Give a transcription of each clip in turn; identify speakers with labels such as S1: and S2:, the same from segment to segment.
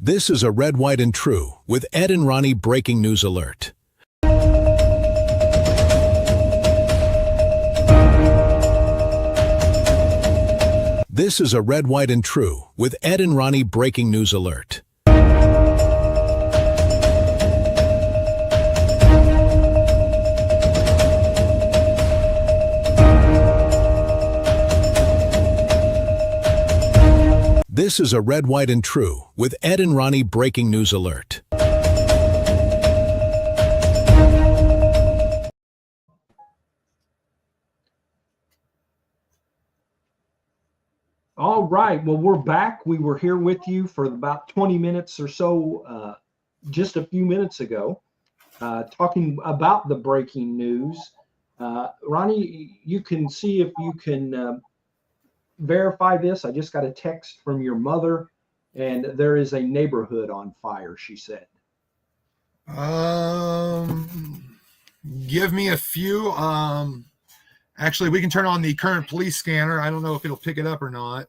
S1: This is a Red, White, and True with Ed and Ronnie breaking news alert. This is a Red, White, and True with Ed and Ronnie breaking news alert. This is a Red, White, and True with Ed and Ronnie breaking news alert.
S2: All right. Well, we're back. We were here with you for about 20 minutes or so, just a few minutes ago, talking about the breaking news. Ronnie, you can see if you can verify this. I just got a text from your mother, and there is a neighborhood on fire, she said.
S3: Give me a few. Actually, we can turn on the current police scanner. I don't know if it'll pick it up or not.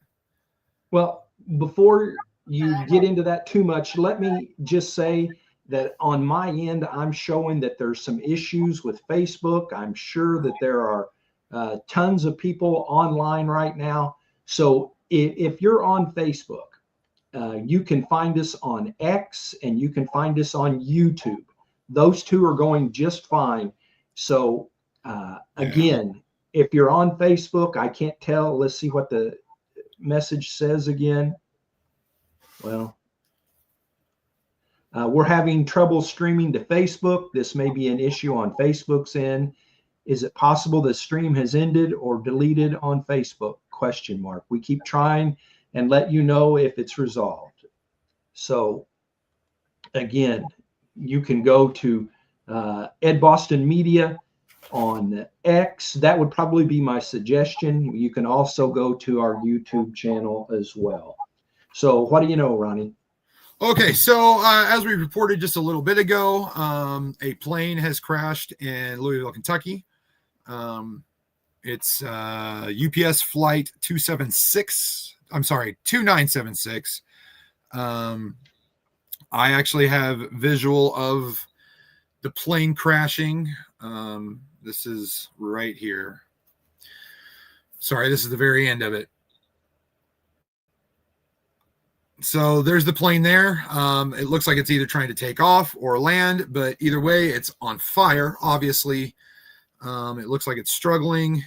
S2: Well, before you get into that too much, let me just say that on my end, I'm showing that there's some issues with Facebook. I'm sure that there are tons of people online right now. So if you're on Facebook, you can find us on X and you can find us on YouTube. Those two are going just fine. So again, if you're on Facebook, I can't tell. Let's see what the message says again. Well, we're having trouble streaming to Facebook. This may be an issue on Facebook's end. Is it possible the stream has ended or deleted on Facebook? ? We keep trying and let you know if it's resolved. So again, you can go to Ed Boston Media on X. That would probably be my suggestion. You can also go to our YouTube channel as well. So what do you know, Ronnie?
S3: Okay, so as we reported just a little bit ago, a plane has crashed in Louisville, Kentucky. It's UPS flight 2976. I actually have visual of the plane crashing. This is right here. Sorry, this is the very end of it. So there's the plane there. It looks like it's either trying to take off or land, but either way, it's on fire, obviously. It looks like it's struggling.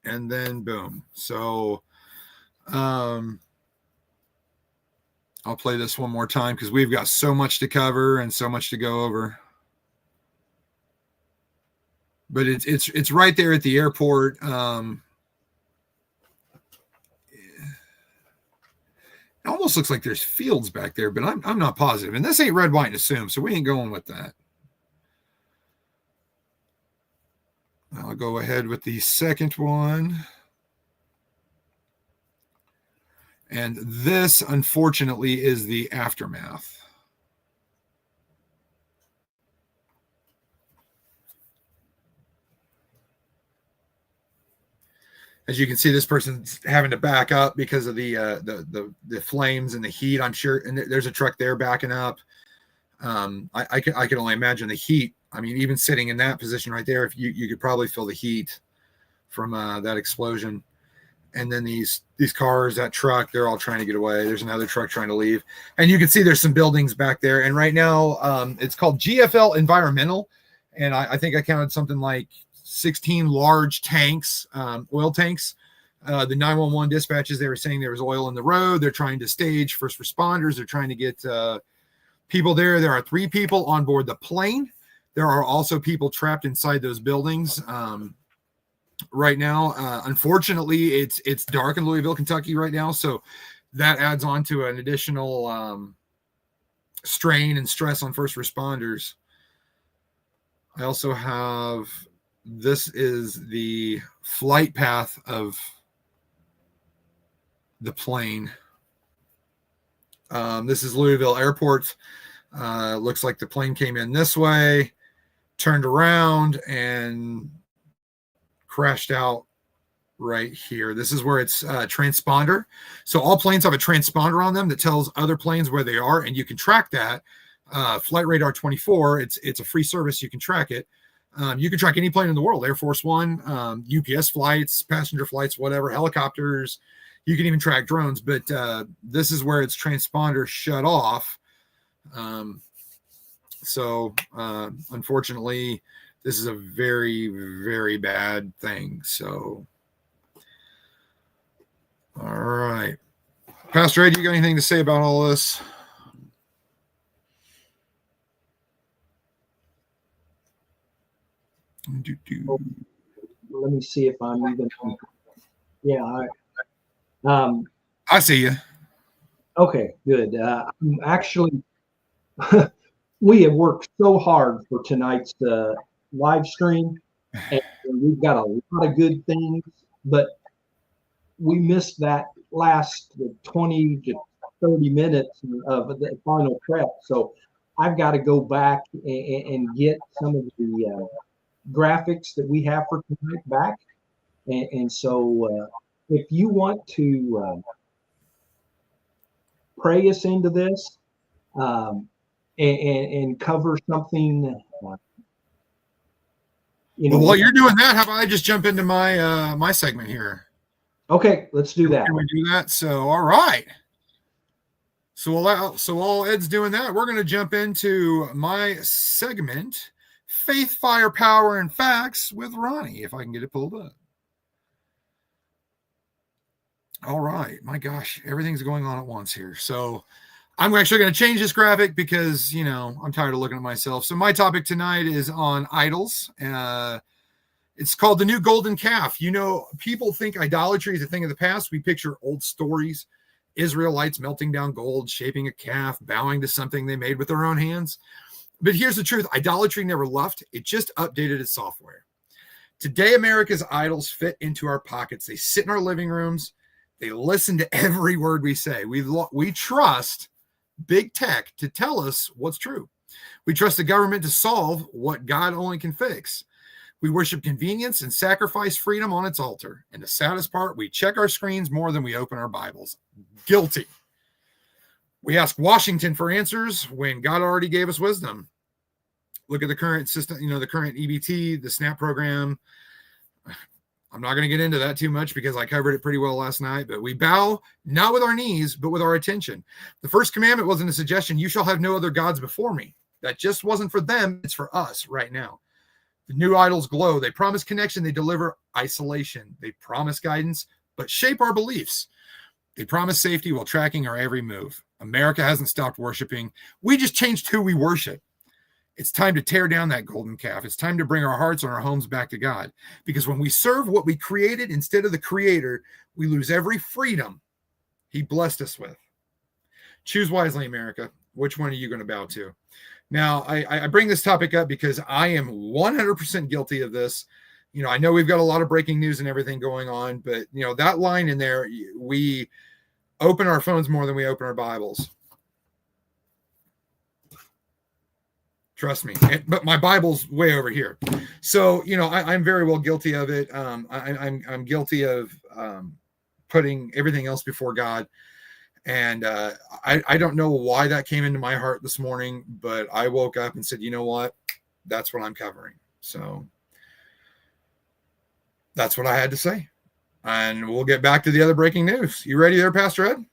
S3: And then boom. So I'll play this one more time because we've got so much to cover and so much to go over. But it's right there at the airport. It almost looks like there's fields back there, but I'm not positive. And this ain't red, white, and assume, so we ain't going with that. I'll go ahead with the second one. And this, unfortunately, is the aftermath. As you can see, this person's having to back up because of the flames and the heat, I'm sure. And there's a truck there backing up. I can only imagine the heat. I mean, even sitting in that position right there, if you could probably feel the heat from that explosion. And then these cars, that truck, they're all trying to get away. There's another truck trying to leave. And you can see there's some buildings back there. And right now, it's called GFL Environmental. And I think I counted something like 16 large tanks, oil tanks. The 911 dispatches, they were saying there was oil in the road. They're trying to stage first responders. They're trying to get people there. There are 3 people on board the plane. There are also people trapped inside those buildings right now. Unfortunately, it's dark in Louisville, Kentucky right now, so that adds on to an additional strain and stress on first responders. I also have, this is the flight path of the plane. This is Louisville Airport. Looks like the plane came in this way, turned around, and crashed out right here. This is where it's transponder. So all planes have a transponder on them that tells other planes where they are, and you can track that. Flight Radar 24, it's a free service. You can track it. You can track any plane in the world, Air Force One, UPS flights, passenger flights, whatever, helicopters. You can even track drones, but this is where its transponder shut off. So unfortunately, this is a very, very bad thing. So, all right. Pastor Ed, you got anything to say about all this?
S2: Let me see if I'm even. Yeah.
S3: I see you.
S2: Okay, good. I'm actually, we have worked so hard for tonight's live stream, and we've got a lot of good things, but we missed that last 20 to 30 minutes of the final prep. So I've got to go back and get some of the graphics that we have for tonight back. And so if you want to pray us into this and cover something,
S3: Well, while you're doing that, how about I just jump into my my segment here?
S2: Okay, let's do that.
S3: Can we do that? So, all right. So while Ed's doing that, we're going to jump into my segment, Faith, Fire, Power, and Facts with Ronnie, if I can get it pulled up. All right. My gosh, everything's going on at once here. So I'm actually going to change this graphic because, you know, I'm tired of looking at myself. So my topic tonight is on idols. It's called the new golden calf. You know, people think idolatry is a thing of the past. We picture old stories, Israelites melting down gold, shaping a calf, bowing to something they made with their own hands. But here's the truth. Idolatry never left. It just updated its software. Today, America's idols fit into our pockets. They sit in our living rooms. They listen to every word we say. We trust big tech to tell us what's true. We trust the government to solve what God only can fix. We worship convenience and sacrifice freedom on its altar. And the saddest part, we check our screens more than we open our Bibles. Guilty. We ask Washington for answers when God already gave us wisdom. Look at the current system, you know, the current EBT, the SNAP program. I'm not going to get into that too much because I covered it pretty well last night, but we bow not with our knees, but with our attention. The first commandment wasn't a suggestion. You shall have no other gods before me. That just wasn't for them. It's for us right now. The new idols glow. They promise connection. They deliver isolation. They promise guidance, but shape our beliefs. They promise safety while tracking our every move. America hasn't stopped worshiping. We just changed who we worship. It's time to tear down that golden calf. It's time to bring our hearts and our homes back to God. Because when we serve what we created instead of the Creator, we lose every freedom He blessed us with. Choose wisely, America. Which one are you going to bow to? Now, I bring this topic up because I am 100% guilty of this. You know, I know we've got a lot of breaking news and everything going on, but, you know, that line in there, we open our phones more than we open our Bibles. Trust me. But my Bible's way over here. So, you know, I'm very well guilty of it. I'm guilty of putting everything else before God. And I don't know why that came into my heart this morning, but I woke up and said, you know what? That's what I'm covering. So that's what I had to say. And we'll get back to the other breaking news. You ready there, Pastor Ed?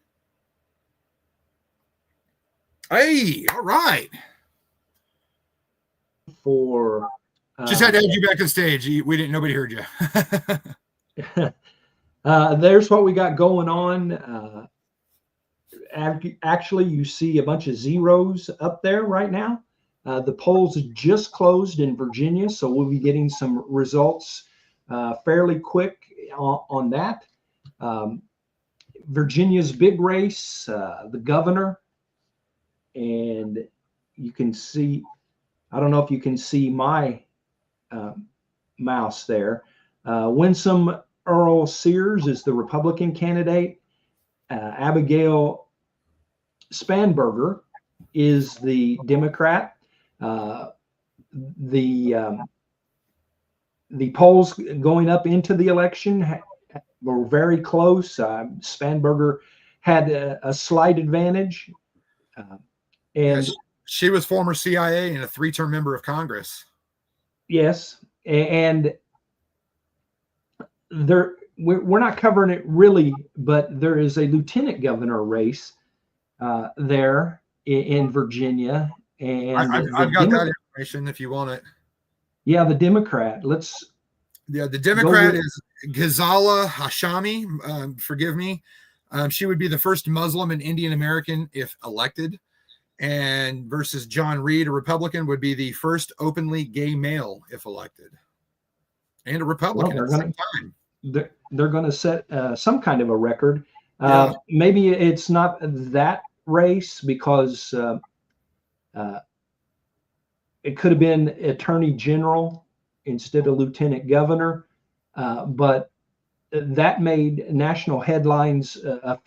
S3: Hey, all right.
S2: For
S3: just had to add you back to the stage. Nobody heard you.
S2: There's what we got going on. Actually, you see a bunch of zeros up there right now. The polls just closed in Virginia, so we'll be getting some results fairly quick on that. Virginia's big race, the governor, and you can see, I don't know if you can see my mouse there. Winsome Earl Sears is the Republican candidate. Abigail Spanberger is the Democrat. The polls going up into the election were very close. Spanberger had a slight advantage. And
S3: yes, she was former CIA and a 3-term member of Congress.
S2: yes, and we're not covering it really, but there is a lieutenant governor race there in Virginia, and
S3: I've got that information if you want it.
S2: Yeah, the Democrat.
S3: The Democrat is Ghazala Hashami. Forgive me. She would be the first Muslim and Indian American if elected. And versus John Reed, a Republican, would be the first openly gay male if elected. And a Republican at the same time.
S2: They're going to set some kind of a record. Maybe it's not that race because it could have been attorney general instead of lieutenant governor. But that made national headlines a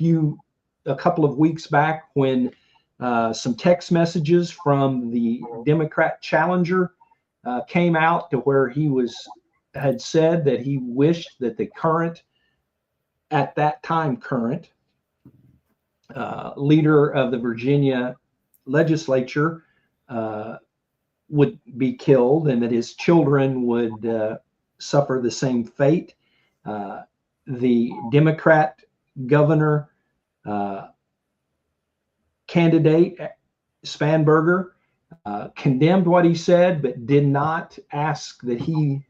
S2: couple of weeks back when some text messages from the Democrat challenger came out to where he had said that he wished that the at that time current leader of the Virginia legislature would be killed and that his children would suffer the same fate. The Democrat governor candidate, Spanberger, condemned what he said, but did not ask that he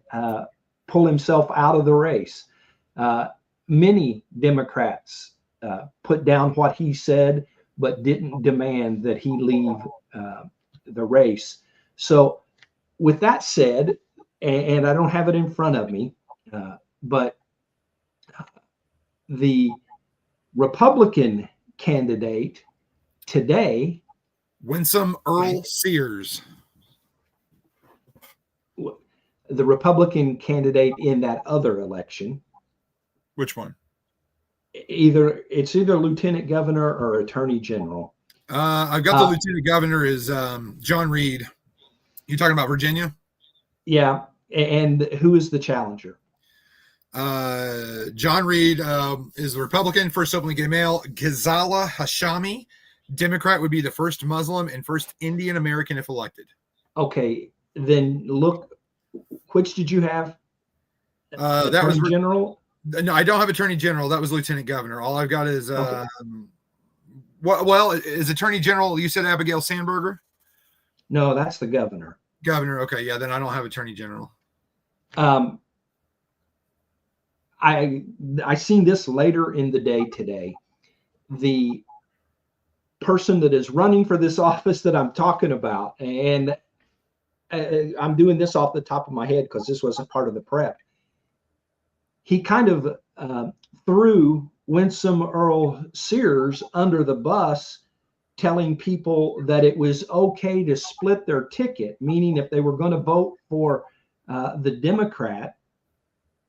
S2: pull himself out of the race. Many Democrats put down what he said, but didn't demand that he leave the race. So with that said, and I don't have it in front of me, but the Republican candidate today,
S3: Winsome Earl Sears,
S2: the Republican candidate in that other election.
S3: Which one?
S2: It's either lieutenant governor or attorney general.
S3: I've got the lieutenant governor is John Reed. You talking about Virginia?
S2: Yeah. And who is the challenger?
S3: John Reed is the Republican, first openly gay male. Ghazala Hashami, Democrat, would be the first Muslim and first Indian American if elected.
S2: Okay, then look, which did you have?
S3: That was
S2: general.
S3: No, I don't have attorney general. That was lieutenant governor. All I've got is
S2: Okay.
S3: Well, is attorney general? You said Abigail Sandberger?
S2: No, that's the governor.
S3: Governor. Okay, yeah. Then I don't have attorney general.
S2: I seen this later in the day today. The person that is running for this office that I'm talking about, and I'm doing this off the top of my head because this wasn't part of the prep. He kind of threw Winsome Earl Sears under the bus, telling people that it was okay to split their ticket, meaning if they were going to vote for the Democrat,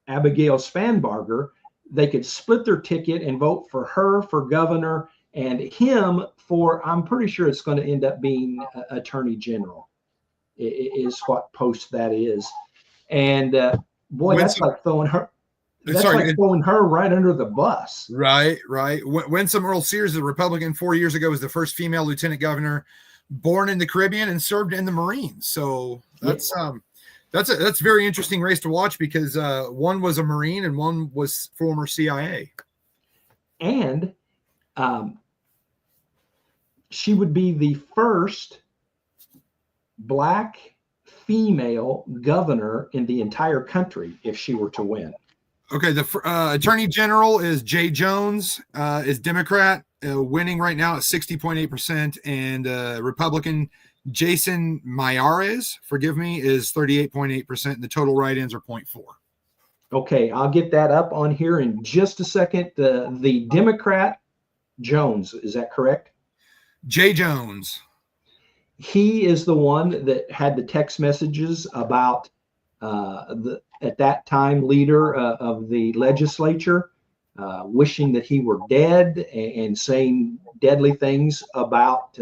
S2: Abigail Spanberger, they could split their ticket and vote for her for governor and him for, I'm pretty sure it's going to end up being attorney general, is what post that is. And boy, that's like throwing her. That's throwing her right under the bus.
S3: Right. Winsome Earl Sears, the Republican, 4 years ago, was the first female lieutenant governor, born in the Caribbean and served in the Marines. So that's a very interesting race to watch because one was a Marine and one was former CIA.
S2: And she would be the first Black female governor in the entire country if she were to win.
S3: Okay, the attorney general is Jay Jones, is Democrat, winning right now at 60.8%, and Republican Jason Mayares, forgive me, is 38.8%, and the total write-ins are 0.4.
S2: Okay, I'll get that up on here in just a second. The Democrat Jones, is that correct?
S3: Jay Jones.
S2: He is the one that had the text messages about at that time leader of the legislature, wishing that he were dead and saying deadly things about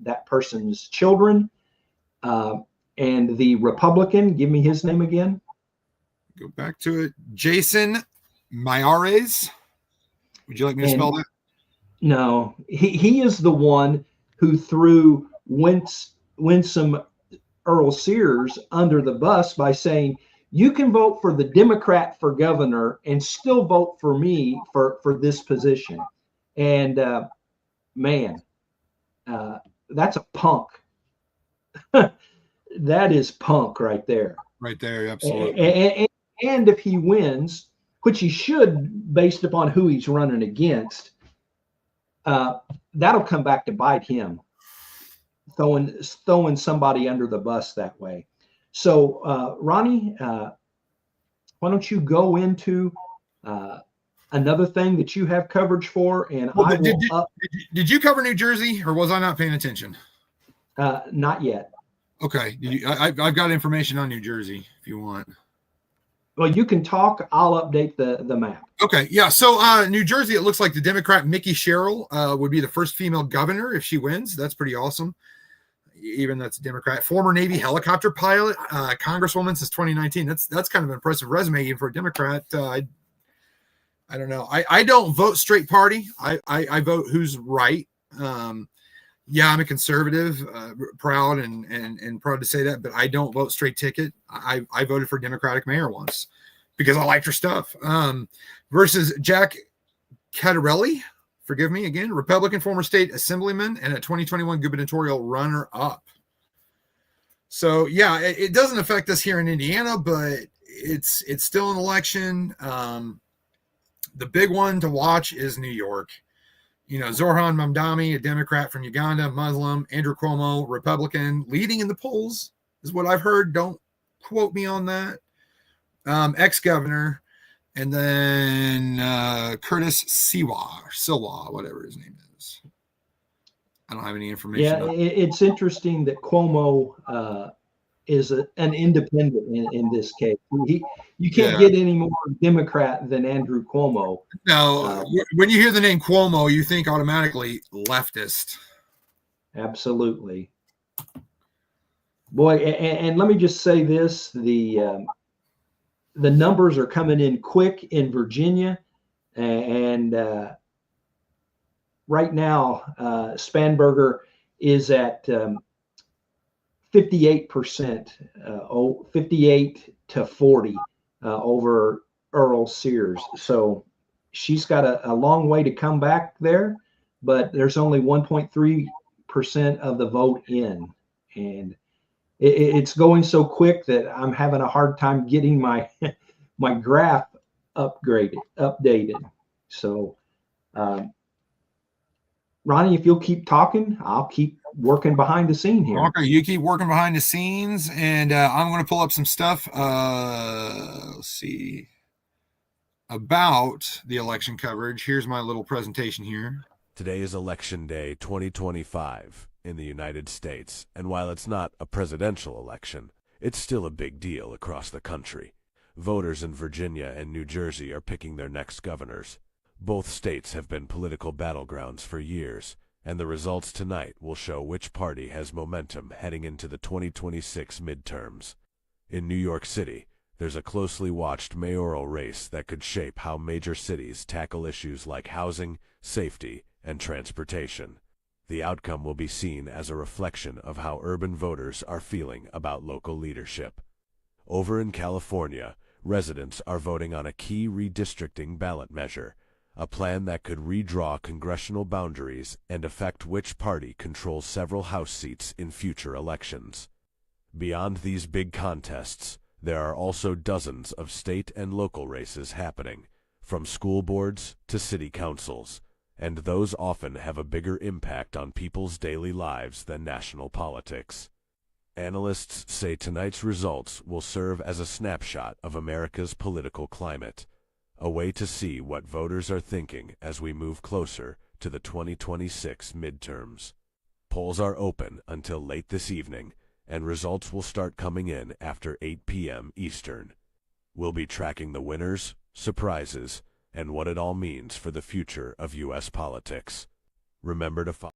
S2: that person's children. And the Republican, give me his name again.
S3: Go back to it. Jason Mayares. Would you like me to spell that?
S2: No, he is the one who threw Winsome Earl Sears under the bus by saying, you can vote for the Democrat for governor and still vote for me for this position. And man, that's a punk. That is punk right there.
S3: Right there, absolutely.
S2: And if he wins, which he should, based upon who he's running against, that'll come back to bite him, throwing somebody under the bus that way. So, Ronnie, why don't you go into another thing that you have coverage for? And
S3: well, did you cover New Jersey, or was I not paying attention?
S2: Not yet.
S3: Okay, I've got information on New Jersey if you want.
S2: Well, you can talk. I'll update the map.
S3: Okay, yeah. So New Jersey, it looks like the Democrat Mickey Sherrill would be the first female governor if she wins. That's pretty awesome. Even that's a Democrat. Former Navy helicopter pilot, Congresswoman since 2019. That's kind of an impressive resume even for a Democrat. I don't know. I don't vote straight party. I vote who's right. Yeah, I'm a conservative, proud and proud to say that, but I don't vote straight ticket. I voted for Democratic mayor once because I liked her stuff. Versus Jack Cattarelli, forgive me again, Republican former state assemblyman and a 2021 gubernatorial runner-up. So yeah, it doesn't affect us here in Indiana, but it's still an election. The big one to watch is New York. You know, Zoran Mamdani, a Democrat from Uganda, Muslim, Andrew Cuomo, Republican, leading in the polls is what I've heard. Don't quote me on that. Ex-governor, and then Curtis Silwa, whatever his name is. I don't have any information.
S2: Yeah, it's interesting that Cuomo is an independent in this case. You can't get any more Democrat than Andrew Cuomo.
S3: No, when you hear the name Cuomo, you think automatically leftist.
S2: Absolutely. Boy, and let me just say this, the numbers are coming in quick in Virginia, and right now Spanberger is at 58%, 58 to 40 over Earl Sears. So she's got a long way to come back there, but there's only 1.3% of the vote in. And it's going so quick that I'm having a hard time getting my my graph updated. So, Ronnie, if you'll keep talking, I'll keep working behind the scene here.
S3: Okay, you keep working behind the scenes, and I'm going to pull up some stuff. Let's see about the election coverage. Here's my little presentation here.
S1: Today is Election Day 2025 in the United States, and while it's not a presidential election, it's still a big deal across the country. Voters in Virginia and New Jersey are picking their next governors. Both states have been political battlegrounds for years, and the results tonight will show which party has momentum heading into the 2026 midterms. In New York City, there's a closely watched mayoral race that could shape how major cities tackle issues like housing, safety, and transportation. The outcome will be seen as a reflection of how urban voters are feeling about local leadership. Over in California, residents are voting on a key redistricting ballot measure, a plan that could redraw congressional boundaries and affect which party controls several House seats in future elections. Beyond these big contests, there are also dozens of state and local races happening, from school boards to city councils, and those often have a bigger impact on people's daily lives than national politics. Analysts say tonight's results will serve as a snapshot of America's political climate, a way to see what voters are thinking as we move closer to the 2026 midterms. Polls are open until late this evening, and results will start coming in after 8 p.m. Eastern. We'll be tracking the winners, surprises, and what it all means for the future of U.S. politics. Remember to follow.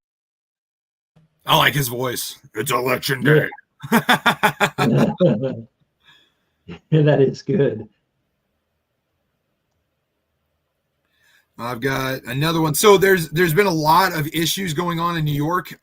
S3: I like his voice. It's election day.
S2: That is good.
S3: I've got another one. So there's been a lot of issues going on in New York.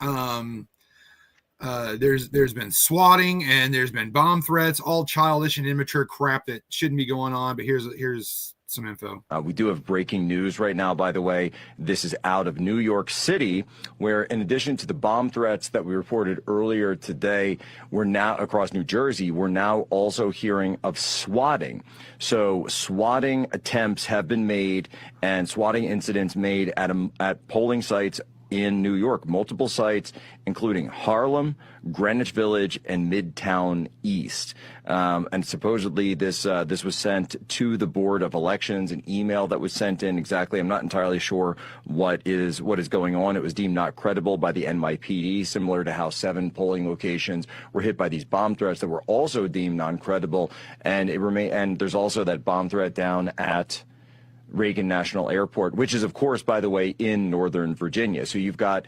S3: There's been swatting and there's been bomb threats, all childish and immature crap that shouldn't be going on. But here's some info.
S4: We do have breaking news right now, by the way. This is out of New York City, where in addition to the bomb threats that we reported earlier today, we're now across New Jersey, we're now also hearing of swatting. So swatting attempts have been made and swatting incidents made at polling sites in New York, multiple sites, including Harlem, Greenwich Village, and Midtown East. And supposedly this was sent to the Board of Elections, an email that was sent in exactly. I'm not entirely sure what is going on. It was deemed not credible by the NYPD, similar to how 7 polling locations were hit by these bomb threats that were also deemed non-credible. And there's also that bomb threat down at Reagan National Airport, which is, of course, by the way, in Northern Virginia. So you've got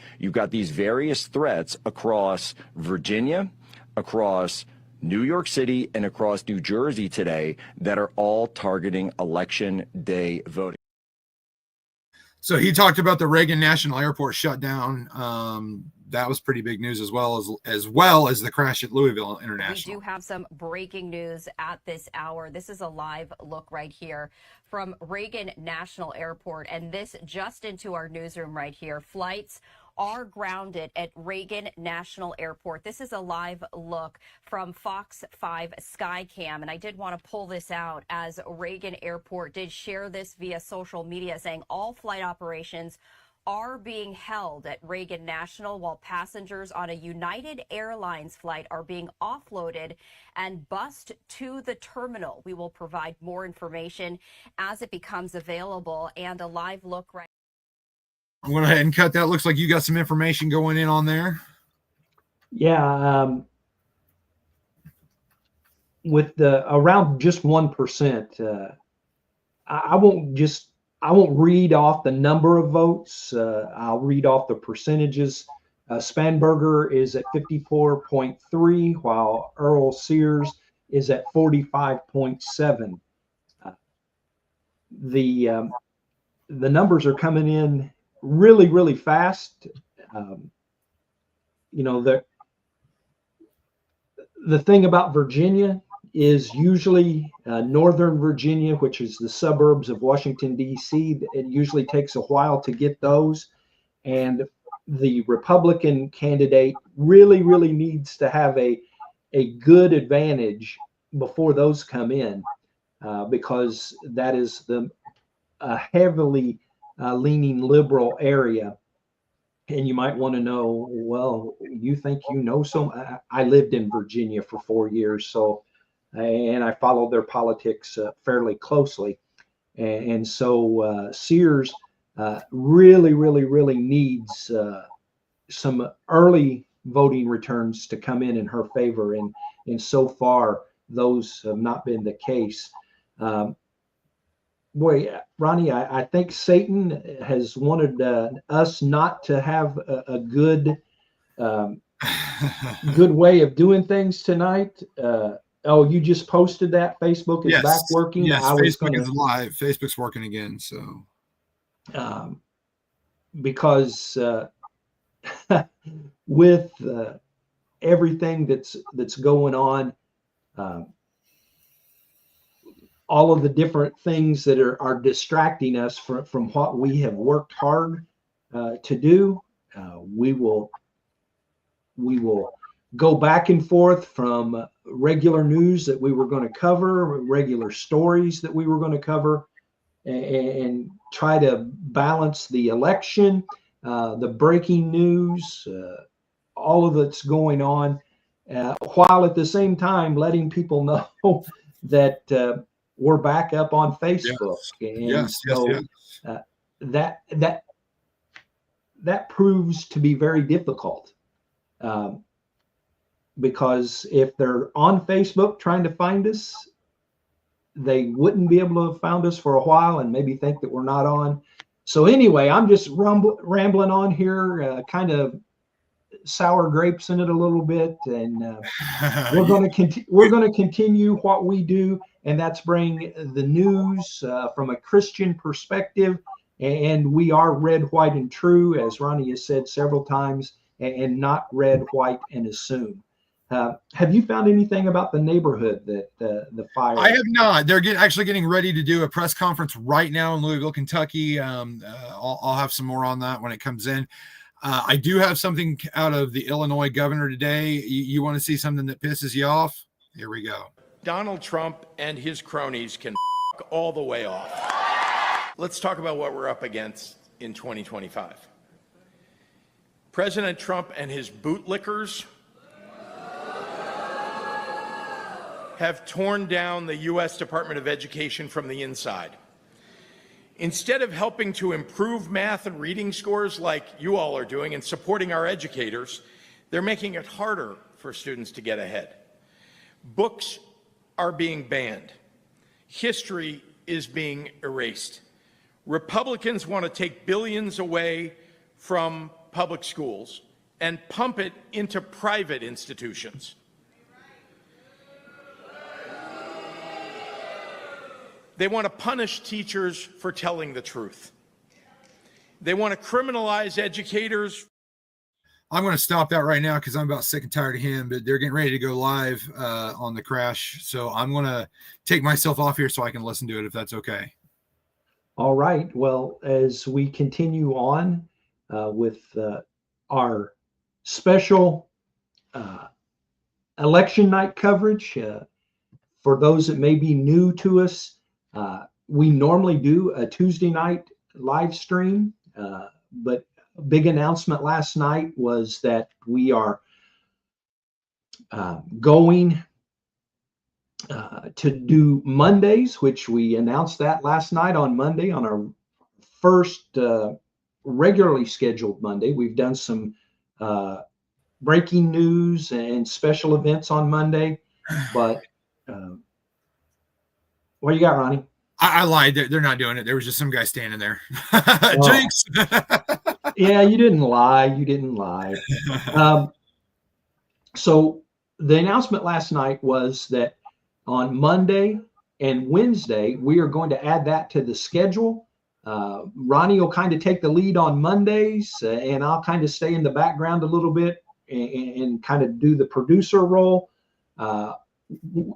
S4: these various threats across Virginia, across New York City, and across New Jersey today that are all targeting election day voting.
S3: So he talked about the Reagan National Airport shutdown. That was pretty big news, as well as the crash at Louisville International.
S5: We do have some breaking news at this hour. This is a live look right here from Reagan National Airport, and this just into our newsroom right here. Flights are grounded at Reagan National Airport. This is a live look from Fox 5 Skycam, and I did want to pull this out as Reagan Airport did share this via social media, saying all flight operations are being held at Reagan National while passengers on a United Airlines flight are being offloaded and bused to the terminal. We will provide more information as it becomes available, and a live look right.
S3: I'm going to go ahead and cut that. Looks like you got some information going in on there.
S2: Yeah. With the around just 1%, I won't read off the number of votes. I'll read off the percentages. Spanberger is at 54.3, while Earl Sears is at 45.7. The numbers are coming in really, really fast. The thing about Virginia is usually Northern Virginia, which is the suburbs of Washington, D.C. It usually takes a while to get those. And the Republican candidate really, really needs to have a good advantage before those come in, because that is a heavily leaning liberal area. And you might want to know, well, you think you know so? I lived in Virginia for 4 years, and I followed their politics fairly closely. And so Sears really, really, really needs some early voting returns to come in her favor. And so far, those have not been the case. Boy, Ronnie, I think Satan has wanted us not to have a good way of doing things tonight. Oh, you just posted that? Facebook is back working?
S3: Yes, Facebook is live. Facebook's working again. So,
S2: because with everything that's going on, all of the different things that are distracting us from what we have worked hard to do, we will go back and forth from regular news that we were going to cover, regular stories that we were going to cover, and try to balance the election, the breaking news, all of that's going on, while at the same time letting people know that we're back up on Facebook.
S3: Yes.
S2: And so that proves to be very difficult. Because if they're on Facebook trying to find us, they wouldn't be able to have found us for a while and maybe think that we're not on. So anyway, I'm just rambling on here, kind of sour grapes in it a little bit, and we're going to continue what we do, and that's bring the news from a Christian perspective And we are red, white, and true, as Ronnie has said several times, and not red, white, and assume. Have you found anything about the neighborhood that the fire?
S3: I have not. They're actually getting ready to do a press conference right now in Louisville, Kentucky. I'll have some more on that when it comes in. I do have something out of the Illinois governor today. You want to see something that pisses you off? Here we go.
S6: Donald Trump and his cronies can all the way off. Let's talk about what we're up against in 2025. President Trump and his bootlickers have torn down the U.S. Department of Education from the inside. Instead of helping to improve math and reading scores like you all are doing and supporting our educators, they're making it harder for students to get ahead. Books are being banned. History is being erased. Republicans want to take billions away from public schools and pump it into private institutions. They want to punish teachers for telling the truth. They want to criminalize educators.
S3: I'm going to stop that right now because I'm about sick and tired of him, but they're getting ready to go live on the crash. So I'm going to take myself off here so I can listen to it if that's okay.
S2: All right. Well, as we continue on with our special election night coverage, for those that may be new to us, we normally do a Tuesday night live stream, but a big announcement last night was that we are going to do Mondays, which we announced that last night on Monday on our first regularly scheduled Monday. We've done some breaking news and special events on Monday, but what do you got, Ronnie?
S3: I lied. They're not doing it. There was just some guy standing there. Jinx.
S2: Yeah, you didn't lie. You didn't lie. So the announcement last night was that on Monday and Wednesday, we are going to add that to the schedule. Ronnie will kind of take the lead on Mondays, and I'll kind of stay in the background a little bit and kind of do the producer role.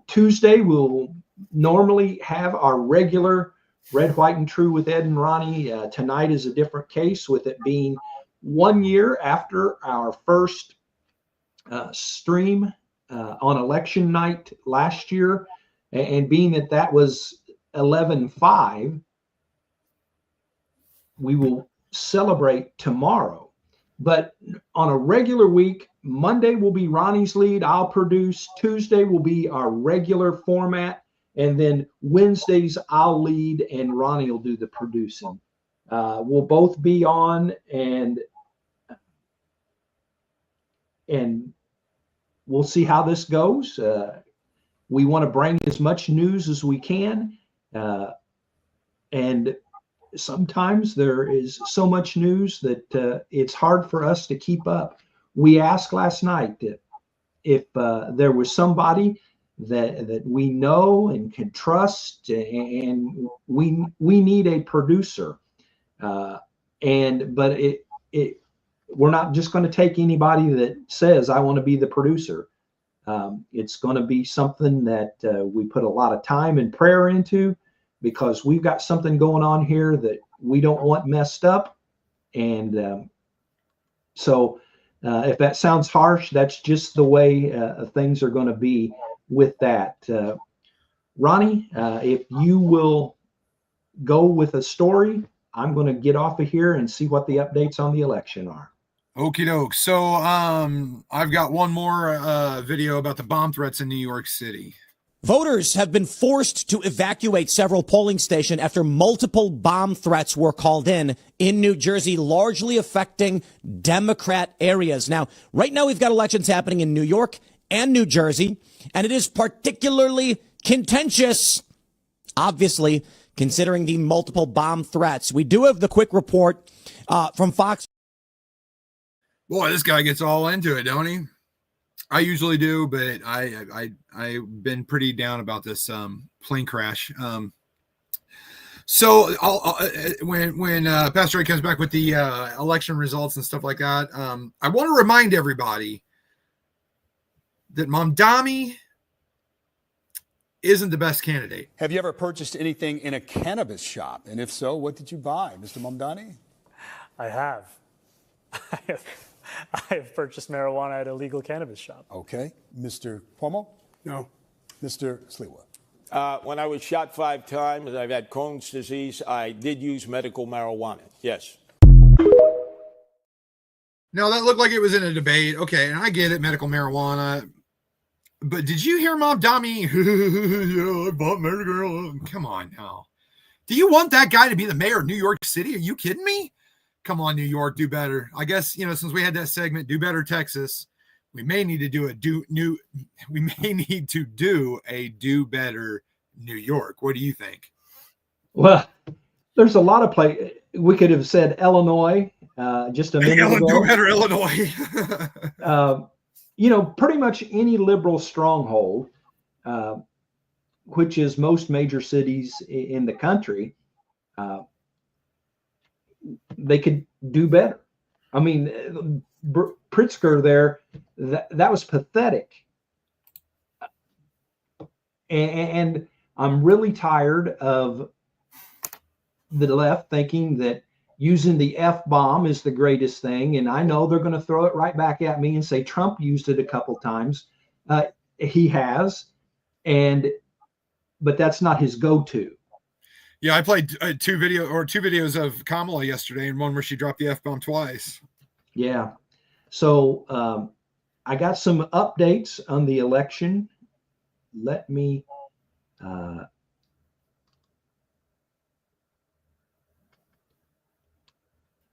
S2: Tuesday, we'll normally have our regular Red, White, and True with Ed and Ronnie. Tonight is a different case, with it being 1 year after our first stream on election night last year, and being that that was 11/5, we will celebrate tomorrow. But on a regular week, Monday will be Ronnie's lead. I'll produce. Tuesday will be our regular format. And then Wednesdays I'll lead and Ronnie will do the producing. We'll both be on, and we'll see how this goes. We want to bring as much news as we can. And sometimes there is so much news that it's hard for us to keep up. We asked last night that if there was somebody that we know and can trust, and we need a producer, but we're not just going to take anybody that says I want to be the producer. It's going to be something that we put a lot of time and prayer into, because we've got something going on here that we don't want messed up. And so if that sounds harsh, that's just the way things are going to be with that. Ronnie, if you will go with a story, I'm going to get off of here and see what the updates on the election are.
S3: Okie doke. So I've got one more video about the bomb threats in New York City.
S7: Voters have been forced to evacuate several polling stations after multiple bomb threats were called in New Jersey, largely affecting Democrat areas. Now, right now we've got elections happening in New York and New Jersey, and it is particularly contentious, obviously, considering the multiple bomb threats. We do have the quick report from Fox.
S3: Boy, this guy gets all into it, don't he? I usually do, but I've been pretty down about this plane crash. So when Pastor Ray comes back with the election results and stuff like that, I want to remind everybody that Mamdani isn't the best candidate.
S8: Have you ever purchased anything in a cannabis shop? And if so, what did you buy, Mr. Mamdani?
S9: I have. I have purchased marijuana at a legal cannabis shop.
S8: Okay. Mr. Cuomo?
S10: No.
S8: Mr. Sliwa?
S10: When I was shot 5 times, I've had Crohn's disease. I did use medical marijuana. Yes.
S3: Now that looked like it was in a debate. Okay, and I get it, medical marijuana. But did you hear Mamdani? I bought medical. Come on now. Do you want that guy to be the mayor of New York City? Are you kidding me? Come on, New York, do better. I guess, since we had that segment, Do Better Texas, we may need to do a do better New York. What do you think?
S2: Well, there's a lot of we could have said Illinois just a minute ago.
S3: Do better Illinois.
S2: Pretty much any liberal stronghold, which is most major cities in the country, they could do better. I mean, Pritzker there, that was pathetic. And I'm really tired of the left thinking that using the F-bomb is the greatest thing. And I know they're going to throw it right back at me and say Trump used it a couple times. He has, but that's not his go-to.
S3: Yeah, I played two videos of Kamala yesterday, and one where she dropped the F-bomb twice.
S2: Yeah. So I got some updates on the election. Let me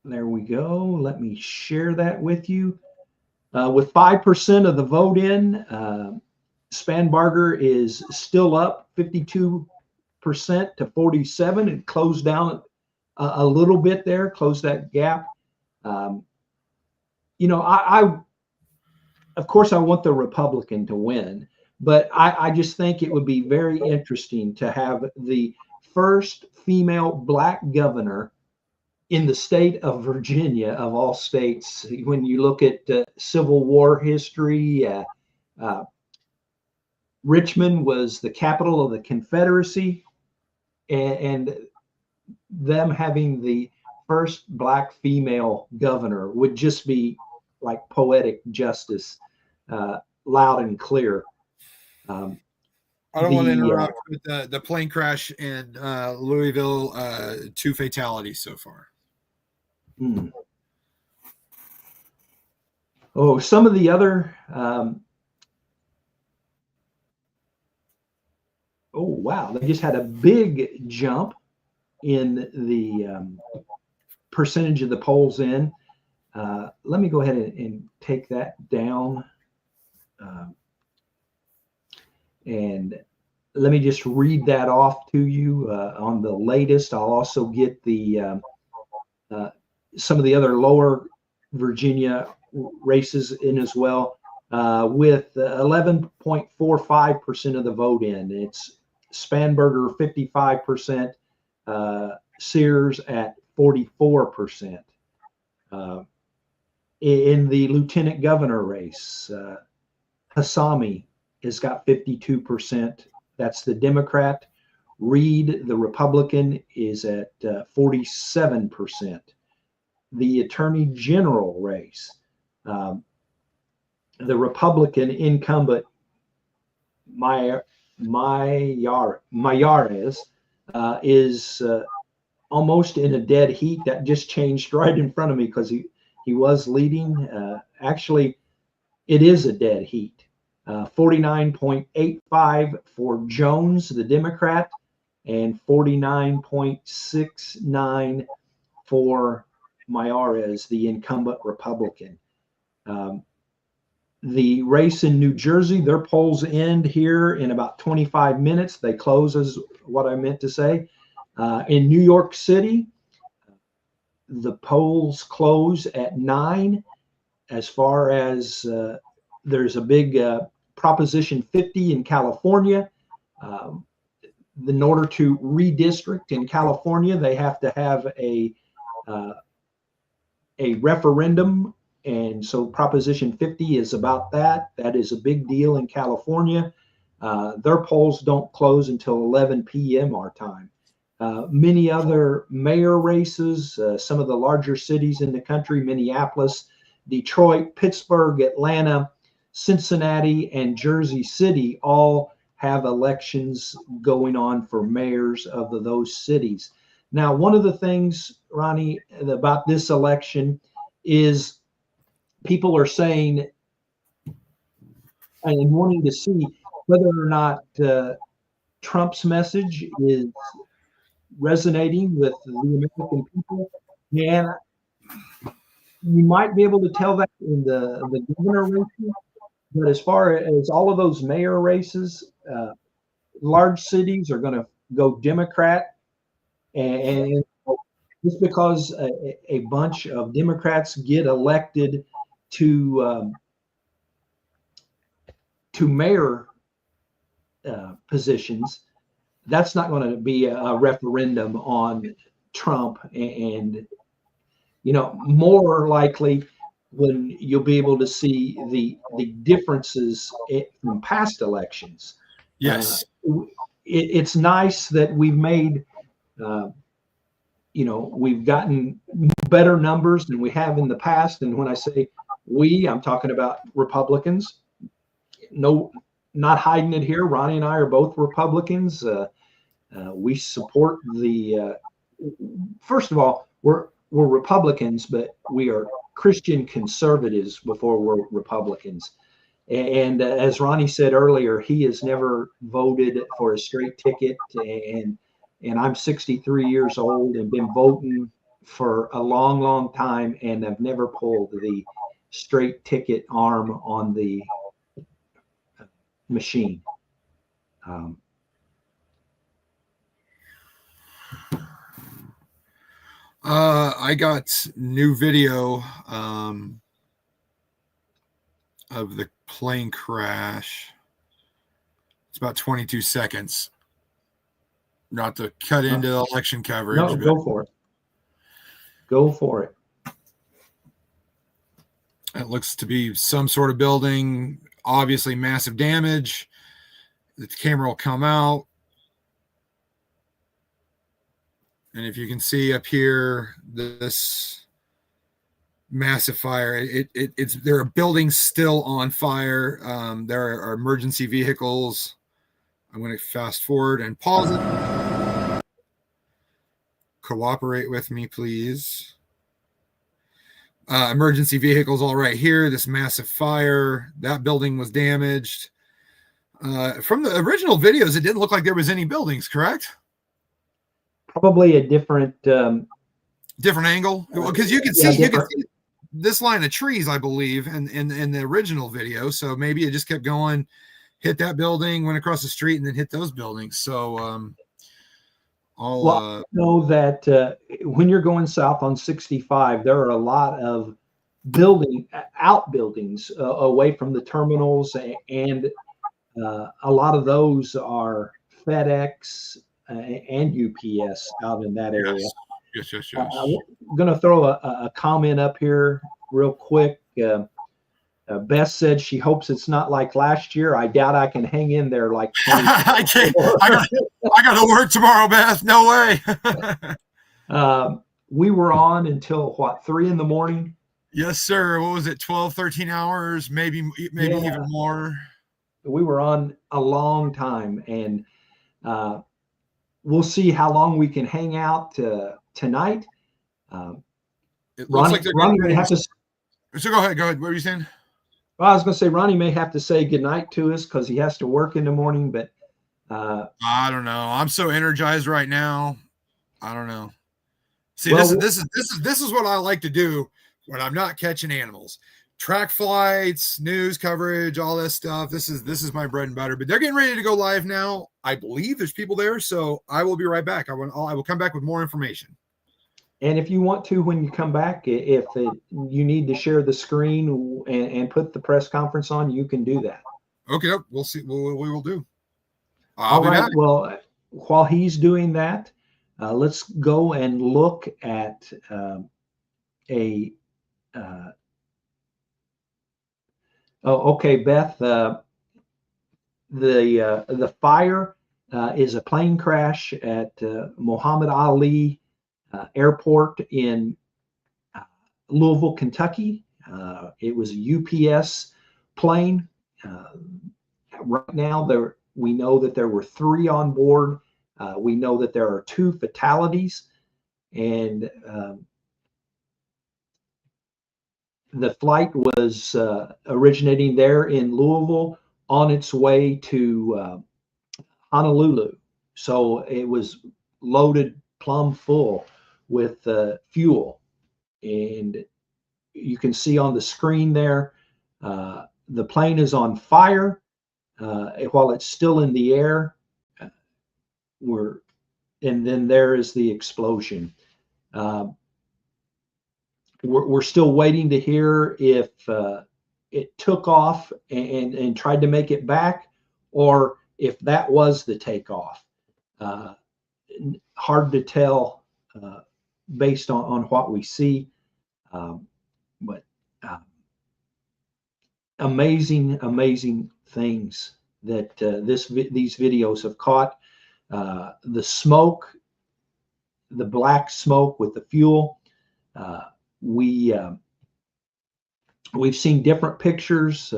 S2: there we go. Let me share that with you. With 5% of the vote in, Spanberger is still up 52% to 47. It closed down a little bit there, closed that gap. I of course I want the Republican to win, but I just think it would be very interesting to have the first female Black governor in the state of Virginia, of all states. When you look at Civil War history, Richmond was the capital of the Confederacy, and them having the first Black female governor would just be like poetic justice, loud and clear.
S3: I don't want to interrupt with the plane crash in Louisville, 2 fatalities so far.
S2: Oh, some of the other oh wow, they just had a big jump in the percentage of the polls in. Let me go ahead and take that down. And let me just read that off to you on the latest. I'll also get the some of the other lower Virginia races in as well, with 11.45% of the vote in. It's Spanberger 55%, Sears at 44%. In the lieutenant governor race, Hassami has got 52%. That's the Democrat. Reed, the Republican, is at 47%. The Attorney General race, the Republican incumbent Mayares is almost in a dead heat. That just changed right in front of me because he was leading. Actually, it is a dead heat. 49.85 for Jones, the Democrat, and 49.69 for Mayares, the incumbent Republican. The race in New Jersey, their polls end here in about 25 minutes. They close, is what I meant to say. In New York City, the polls close at 9. As far as there's a big Proposition 50 in California. in order to redistrict in California, they have to have a referendum. And so Proposition 50 is about that. That is a big deal in California. Their polls don't close until 11 p.m. our time. Many other mayor races, some of the larger cities in the country, Minneapolis, Detroit, Pittsburgh, Atlanta, Cincinnati, and Jersey City all have elections going on for mayors of those cities. Now, one of the things, Ronnie, about this election is people are saying and wanting to see whether or not Trump's message is resonating with the American people. And you might be able to tell that in the governor races, but as far as all of those mayor races, large cities are going to go Democrat, and just because a bunch of Democrats get elected to mayor positions, that's not going to be a referendum on Trump. And more likely when you'll be able to see the differences from past elections.
S3: Yes.
S2: It's nice that we've made, we've gotten better numbers than we have in the past. And when I say we, I'm talking about Republicans. No, not hiding it here. Ronnie and I are both Republicans. We support first of all, we're Republicans, but we are Christian conservatives before we're Republicans. And as Ronnie said earlier, he has never voted for a straight ticket. And I'm 63 years old and been voting for a long, long time, and I've never pulled the straight ticket arm on the machine.
S3: I got new video of the plane crash. It's about 22 seconds. Not to cut into the election coverage.
S2: No, go for it. Go for it.
S3: It looks to be some sort of building, obviously massive damage. The camera will come out. And if you can see up here, this massive fire, there are buildings still on fire. There are emergency vehicles. I'm going to fast forward and pause it. Cooperate with me, please. Emergency vehicles all right here. This massive fire. That building was damaged. From the original videos, it didn't look like there was any buildings, correct?
S2: Probably a different
S3: angle, because you can see this line of trees, I believe, in the original video. So maybe it just kept going, hit that building, went across the street, and then hit those buildings. So
S2: I know that when you're going south on 65, there are a lot of outbuildings away from the terminals, and a lot of those are FedEx and UPS out in that area.
S3: Yes.
S2: I'm going to throw a comment up here real quick. Beth said she hopes it's not like last year. I doubt I can hang in there like 20.
S3: I can't. I got to work tomorrow, Beth. No way.
S2: We were on until 3 a.m?
S3: Yes, sir. What was it? 12, 13 hours, maybe even more.
S2: We were on a long time, and we'll see how long we can hang out tonight. Ronnie may have to.
S3: So go ahead. What were you saying?
S2: Well, I was going to say Ronnie may have to say goodnight to us because he has to work in the morning. But
S3: I don't know. I'm so energized right now. I don't know. See, this is what I like to do when I'm not catching animals. Track flights, news coverage, all this stuff. This is my bread and butter. But they're getting ready to go live now. I believe there's people there, so I will be right back. I will come back with more information.
S2: And if you want to, when you come back, if you need to share the screen and put the press conference on, you can do that.
S3: Okay, we'll see. We will do.
S2: All right. Well, while he's doing that, let's go and look at a. Okay, Beth. The fire is a plane crash at Muhammad Ali Airport in Louisville, Kentucky. It was a UPS plane. Right now, we know that there were 3 on board. We know that there are 2 fatalities, and the flight was originating there in Louisville on its way to Honolulu. So it was loaded plumb full with fuel. And you can see on the screen there, the plane is on fire while it's still in the air. And then there is the explosion. We're still waiting to hear if it took off and tried to make it back, or if that was the takeoff. Hard to tell based on what we see, but amazing things that these videos have caught. The smoke, the black smoke with the fuel. We've seen different pictures,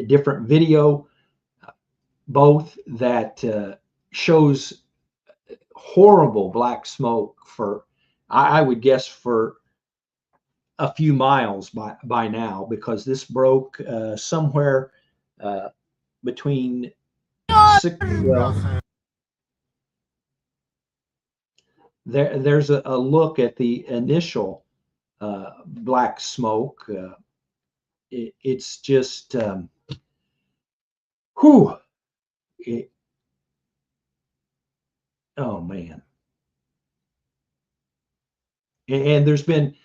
S2: different video, both that shows horrible black smoke for, I would guess, for a few miles by now, because this broke somewhere between 6. Well, there's a look at the initial black smoke. It's just whew. Oh man. And there's been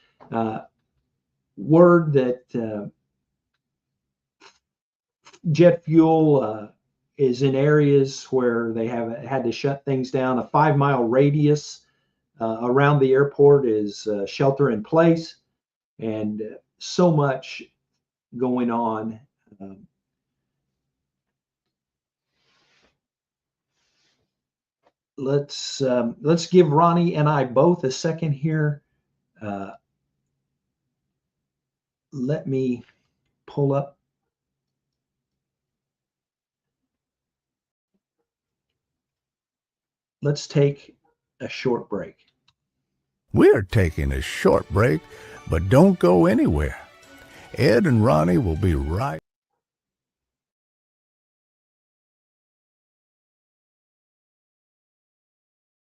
S2: word that jet fuel is in areas where they have had to shut things down. A 5-mile radius around the airport is shelter in place, and so much going on. Let's give Ronnie and I both a second here. Let me pull up. Let's take a short break.
S11: We're taking a short break, but don't go anywhere. Ed and Ronnie will be right.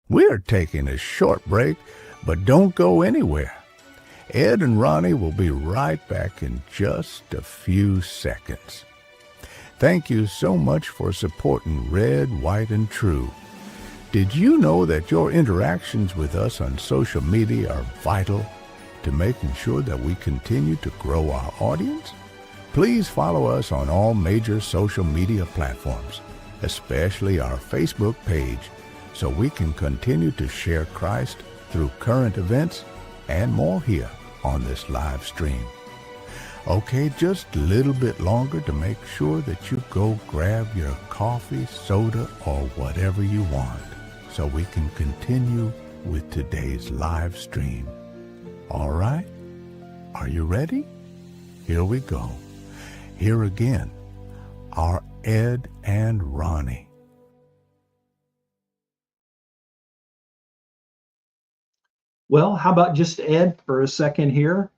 S11: We're taking a short break, but don't go anywhere. Ed and Ronnie will be right back in just a few seconds. Thank you so much for supporting Red, White, and True. Did you know that your interactions with us on social media are vital to making sure that we continue to grow our audience? Please follow us on all major social media platforms, especially our Facebook page, so we can continue to share Christ through current events and more here on this live stream. Okay, just a little bit longer to make sure that you go grab your coffee, soda, or whatever you want, so we can continue with today's live stream. All right? Are you ready? Here we go. Here again are Ed and Ronnie.
S2: Well, how about just Ed for a second here,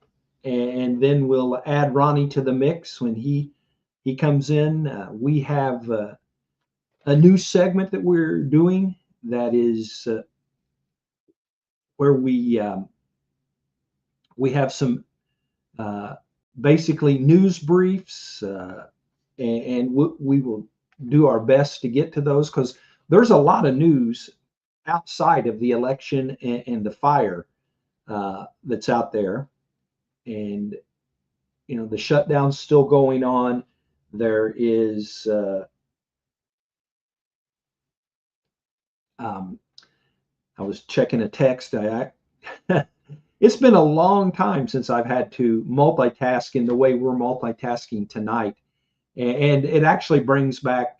S2: and then we'll add Ronnie to the mix when he comes in. We have a new segment that we're doing that is where we have some basically news briefs, and we will do our best to get to those, because there's a lot of news outside of the election and the fire that's out there. And you know, the shutdown's still going on. There is I was checking a text. It's been a long time since I've had to multitask in the way we're multitasking tonight. And it actually brings back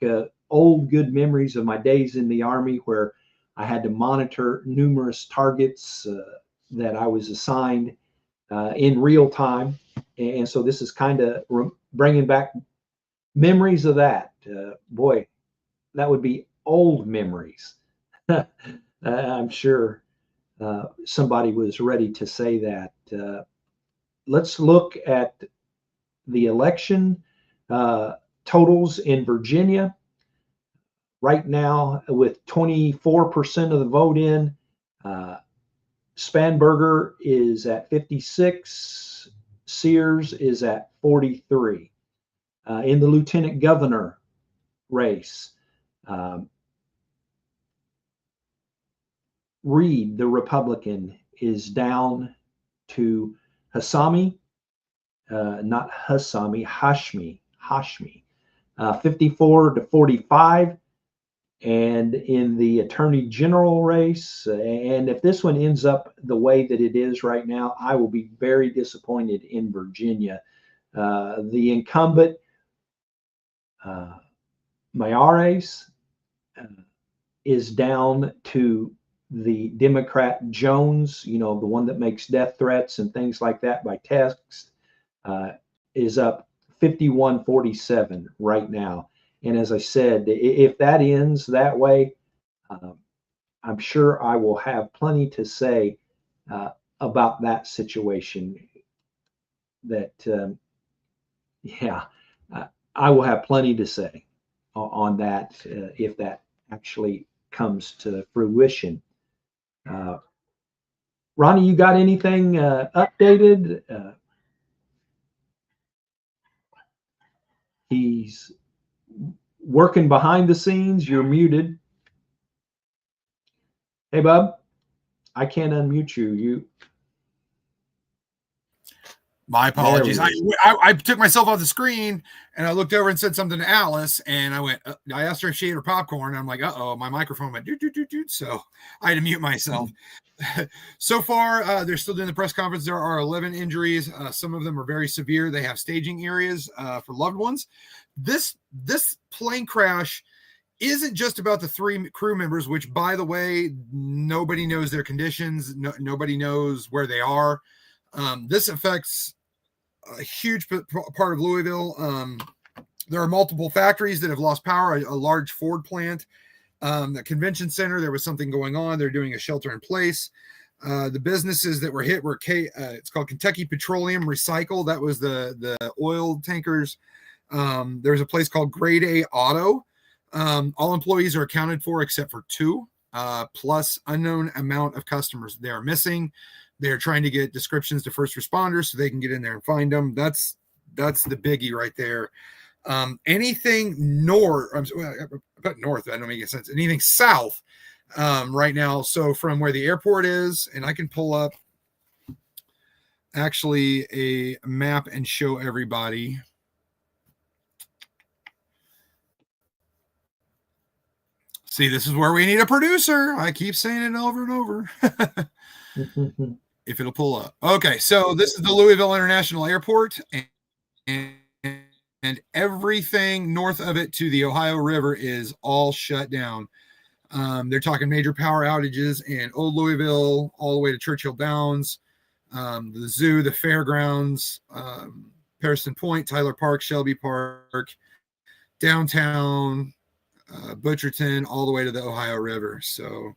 S2: old good memories of my days in the Army, where I had to monitor numerous targets that I was assigned in real time. And so this is kind of bringing back memories of that. Boy, that would be old memories. I'm sure somebody was ready to say that. Let's look at the election totals in Virginia. Right now, with 24% of the vote in, Spanberger is at 56, Sears is at 43. In the lieutenant governor race, Reed, the Republican, is down to Hashmi, not Hashmi, 54 to 45. And in the attorney general race, and if this one ends up the way that it is right now, I will be very disappointed in Virginia. The incumbent, Mayares, is down to the Democrat Jones, the one that makes death threats and things like that by text, is up 51-47 right now. And as I said, if that ends that way, I'm sure I will have plenty to say about that situation. That, I will have plenty to say on that if that actually comes to fruition. Ronnie, you got anything updated? He's working behind the scenes. You're muted. Hey, bub, I can't unmute you.
S3: My apologies. I took myself off the screen and I looked over and said something to Alice, and I asked her if she ate her popcorn. And I'm like, uh-oh, my microphone went doot, doot, doot, doot. So I had to mute myself. So far, they're still doing the press conference. There are 11 injuries. Some of them are very severe. They have staging areas for loved ones. This plane crash isn't just about the 3 crew members, which, by the way, nobody knows their conditions. Nobody knows where they are. This affects a huge part of Louisville. There are multiple factories that have lost power, a large Ford plant, the convention center. There was something going on. They're doing a shelter in place. The businesses that were hit were it's called Kentucky Petroleum Recycle. That was the oil tankers. There's a place called Grade A Auto. All employees are accounted for except for 2, plus unknown amount of customers they are missing. They're trying to get descriptions to first responders so they can get in there and find them. That's the biggie right there. Anything north, but north, that don't make any sense. Anything south right now. So from where the airport is, and I can pull up actually a map and show everybody. See, this is where we need a producer. I keep saying it over and over. If it'll pull up. Okay, so this is the Louisville International Airport, and everything north of it to the Ohio River is all shut down. They're talking major power outages in Old Louisville all the way to Churchill Downs, the zoo, the fairgrounds, Patterson Point, Tyler Park, Shelby Park, downtown, Butcherton, all the way to the Ohio River. So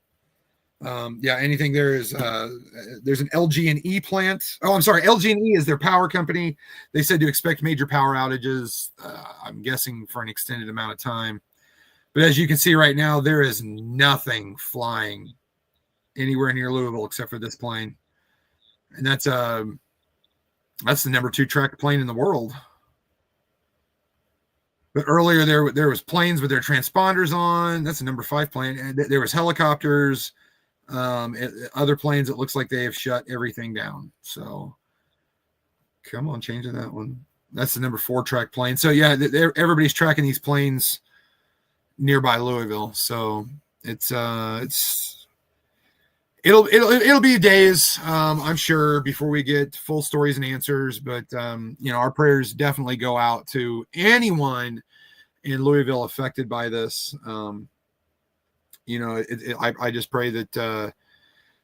S3: anything there is there's an LG&E plant. Oh, I'm sorry, LG&E is their power company. They said to expect major power outages, I'm guessing for an extended amount of time. But as you can see right now, there is nothing flying anywhere near Louisville except for this plane. And that's the number 2 tracked plane in the world. But earlier there was planes with their transponders on. That's a number 5 plane. And there was helicopters. Other planes, it looks like they have shut everything down. So come on, changing that one. That's the number 4 track plane. So yeah, everybody's tracking these planes nearby Louisville. So It'll be days, I'm sure, before we get full stories and answers. But our prayers definitely go out to anyone in Louisville affected by this. I just pray that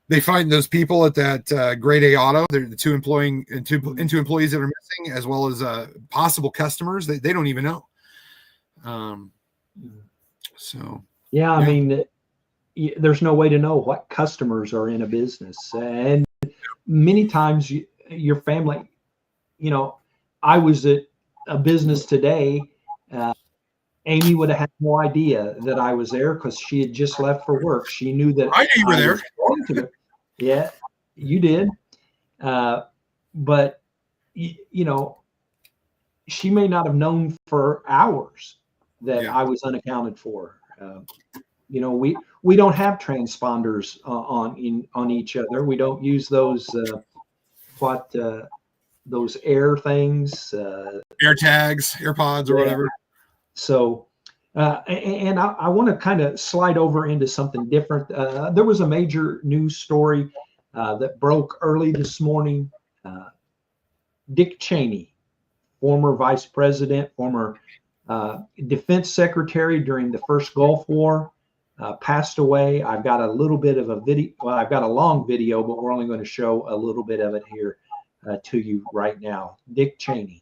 S3: they find those people at that grade A auto. They're the two employees that are missing, as well as possible customers. They don't even know.
S2: Yeah, I mean, there's no way to know what customers are in a business. And many times your family, I was at a business today. Amy would have had no idea that I was there because she had just left for work. She knew that
S3: I knew you were there.
S2: was going to. Yeah, you did. But she may not have known for hours that I was unaccounted for. We don't have transponders on each other. We don't use those those air things,
S3: air tags, AirPods, or whatever.
S2: So, and I want to kind of slide over into something different. There was a major news story that broke early this morning. Dick Cheney, former vice president, former defense secretary during the first Gulf War, passed away. I've got a little bit of a video. Well, I've got a long video, but we're only going to show a little bit of it here to you right now. Dick Cheney.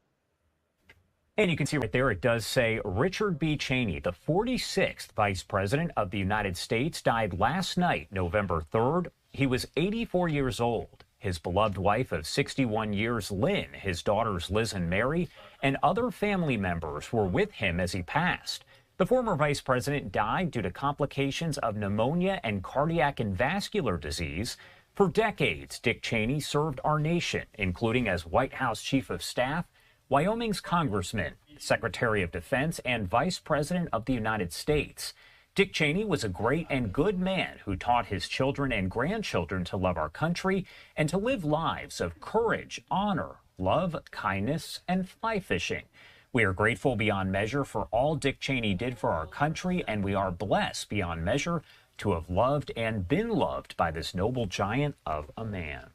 S12: And you can see right there, it does say Richard B. Cheney, the 46th Vice President of the United States, died last night, November 3rd. He was 84 years old. His beloved wife of 61 years, Lynn, his daughters Liz and Mary, and other family members were with him as he passed. The former vice president died due to complications of pneumonia and cardiac and vascular disease. For decades, Dick Cheney served our nation, including as White House Chief of Staff, Wyoming's Congressman, Secretary of Defense, and Vice President of the United States. Dick Cheney was a great and good man who taught his children and grandchildren to love our country and to live lives of courage, honor, love, kindness, and fly fishing. We are grateful beyond measure for all Dick Cheney did for our country, and we are blessed beyond measure to have loved and been loved by this noble giant of a man.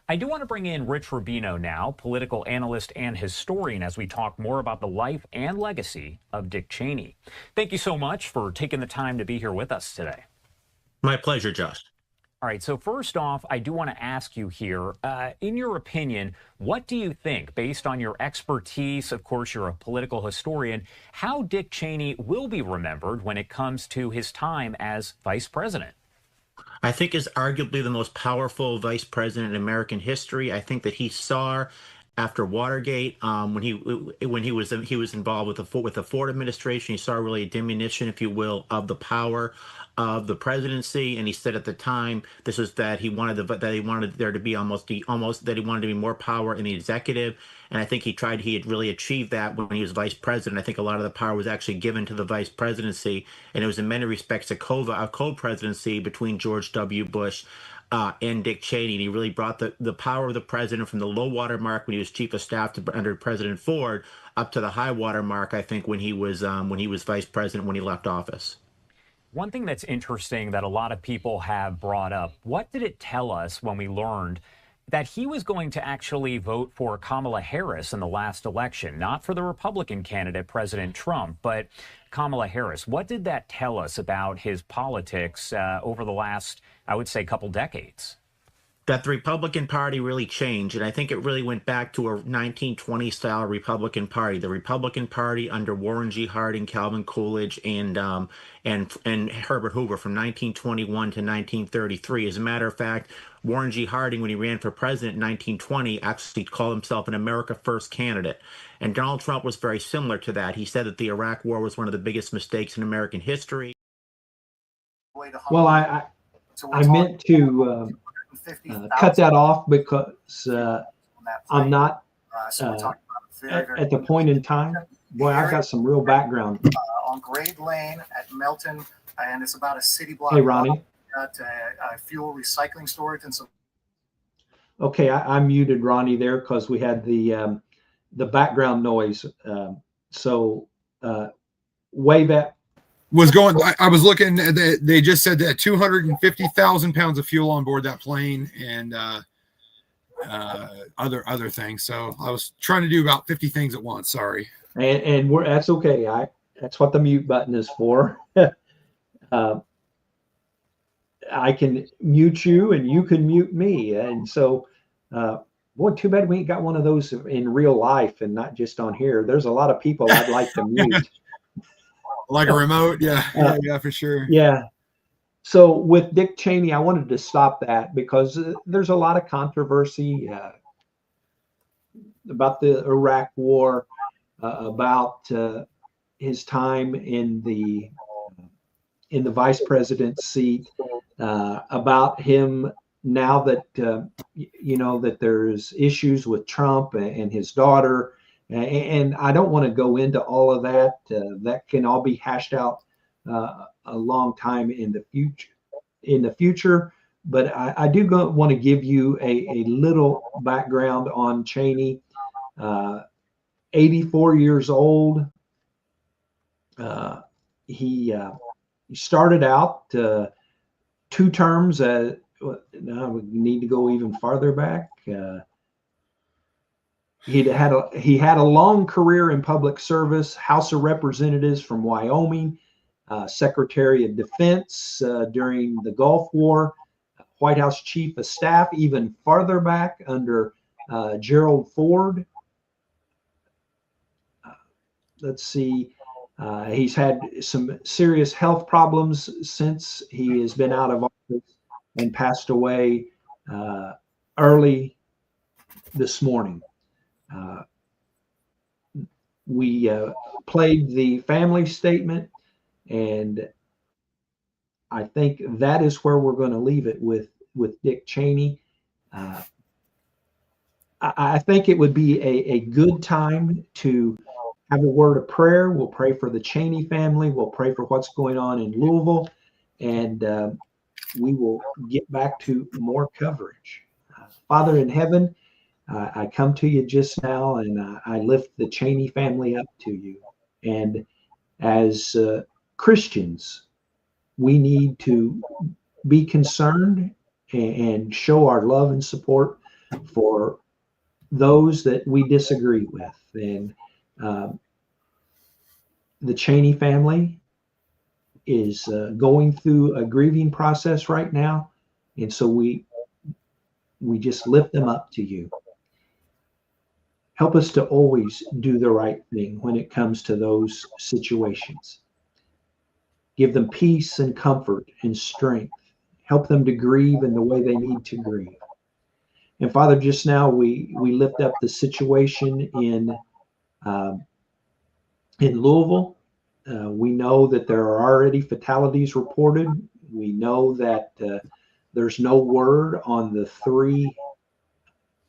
S12: I do want to bring in Rich Rubino now, political analyst and historian, as we talk more about the life and legacy of Dick Cheney. Thank you so much for taking the time to be here with us today.
S13: My pleasure, Josh.
S12: All right, so first off, I do want to ask you here, in your opinion, what do you think, based on your expertise, of course, you're a political historian, how Dick Cheney will be remembered when it comes to his time as vice president?
S13: I think is arguably the most powerful vice president in American history. I think that he saw after Watergate, when he was involved with the Ford administration, he saw really a diminution, if you will, of the power of the presidency, and he said at the time this was that he wanted there to be that he wanted to be more power in the executive, and I think he had really achieved that when he was vice president. I think a lot of the power was actually given to the vice presidency, and it was in many respects a co-presidency between George W. Bush and Dick Cheney, and he really brought the power of the president from the low water mark when he was chief of staff under President Ford up to the high water mark, I think, when he was vice president when he left office.
S12: One thing that's interesting that a lot of people have brought up, what did it tell us when we learned that he was going to actually vote for Kamala Harris in the last election, not for the Republican candidate, President Trump, but Kamala Harris? What did that tell us about his politics over the last, I would say, couple decades?
S13: That the Republican Party really changed, and I think it really went back to a 1920-style Republican Party. The Republican Party under Warren G. Harding, Calvin Coolidge, and Herbert Hoover from 1921 to 1933. As a matter of fact, Warren G. Harding, when he ran for president in 1920, actually called himself an America First candidate. And Donald Trump was very similar to that. He said that the Iraq War was one of the biggest mistakes in American history.
S2: Well, I meant to cut that off because I'm not at the point in time. Boy, I've got some real background.
S14: On Grade Lane at Melton, and it's about a city block.
S2: Hey, Ronnie.
S14: Got fuel recycling storage and some.
S2: Okay, I muted Ronnie there because we had the background noise. So wave at
S3: was going. I was looking. They just said that 250,000 pounds of fuel on board that plane, and other things. So I was trying to do about 50 things at once. Sorry.
S2: And that's okay. That's what the mute button is for. I can mute you and you can mute me. And so, boy, too bad we ain't got one of those in real life and not just on here. There's a lot of people I'd like to mute.
S3: Like a remote. Yeah, for sure.
S2: Yeah. So with Dick Cheney, I wanted to stop that because there's a lot of controversy about the Iraq War, about his time in the vice president's seat, about him now that that there's issues with Trump and his daughter, and I don't want to go into all of that. That can all be hashed out a long time in the future. But I do want to give you a little background on Cheney. 84 years old. He started out 2 terms. Now we need to go even farther back. He had a long career in public service, House of Representatives from Wyoming, Secretary of Defense during the Gulf War, White House Chief of Staff, even farther back under Gerald Ford. Let's see. He's had some serious health problems since he has been out of office and passed away early this morning. We played the family statement, and I think that is where we're going to leave it with Dick Cheney. I think it would be a good time to have a word of prayer. We'll pray for the Cheney family. We'll pray for what's going on in Louisville, and we will get back to more coverage. Father in heaven, I come to you just now, and I lift the Cheney family up to you. And as Christians, we need to be concerned and show our love and support for those that we disagree with. And the Cheney family is going through a grieving process right now. And so we just lift them up to you. Help us to always do the right thing when it comes to those situations. Give them peace and comfort and strength. Help them to grieve in the way they need to grieve. And Father, just now we lift up the situation in Louisville. We know that there are already fatalities reported. We know that there's no word on the 3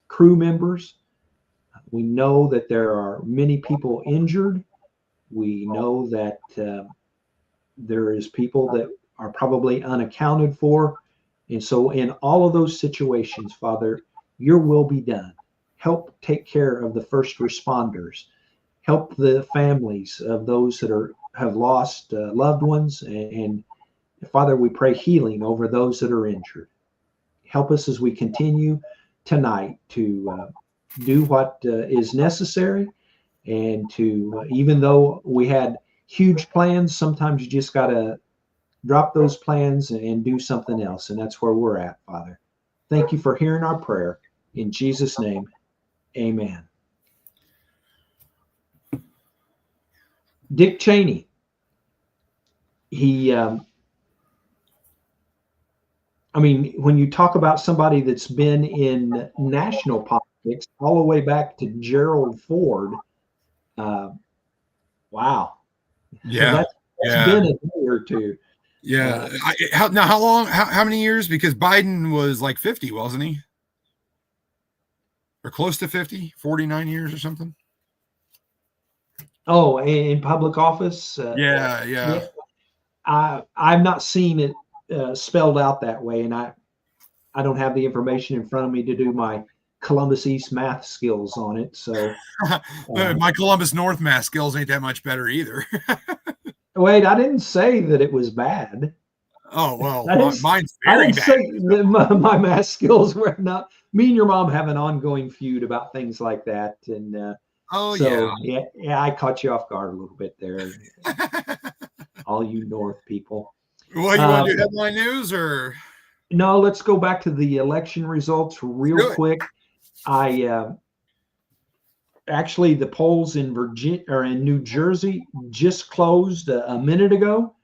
S2: crew members. We know that there are many people injured. We know that there is people that are probably unaccounted for. And so in all of those situations, Father, your will be done. Help take care of the first responders. Help the families of those that have lost loved ones. And Father, we pray healing over those that are injured. Help us as we continue tonight to do what is necessary, and to, even though we had huge plans, sometimes you just got to drop those plans and do something else. And that's where we're at, Father. Thank you for hearing our prayer. In Jesus' name, amen. Dick Cheney. When you talk about somebody that's been in national politics all the way back to Gerald Ford, wow.
S3: Yeah.
S2: That's been a day or two.
S3: Yeah. How long? How many years? Because Biden was like 50, wasn't he? Or close to 50, 49 years or something.
S2: Oh, in public office?
S3: Yeah.
S2: I've not seen it spelled out that way, and I don't have the information in front of me to do my Columbus East math skills on it. So
S3: my Columbus North math skills ain't that much better either.
S2: Wait, I didn't say that it was bad.
S3: Oh, well, mine's
S2: I
S3: very
S2: didn't
S3: bad.
S2: say that my math skills were not. Me and your mom have an ongoing feud about things like that, and yeah, I caught you off guard a little bit there. All you North people.
S3: Well, you want to do headline news or?
S2: No, let's go back to the election results real quick. Actually, the polls in Virginia or in New Jersey just closed a minute ago.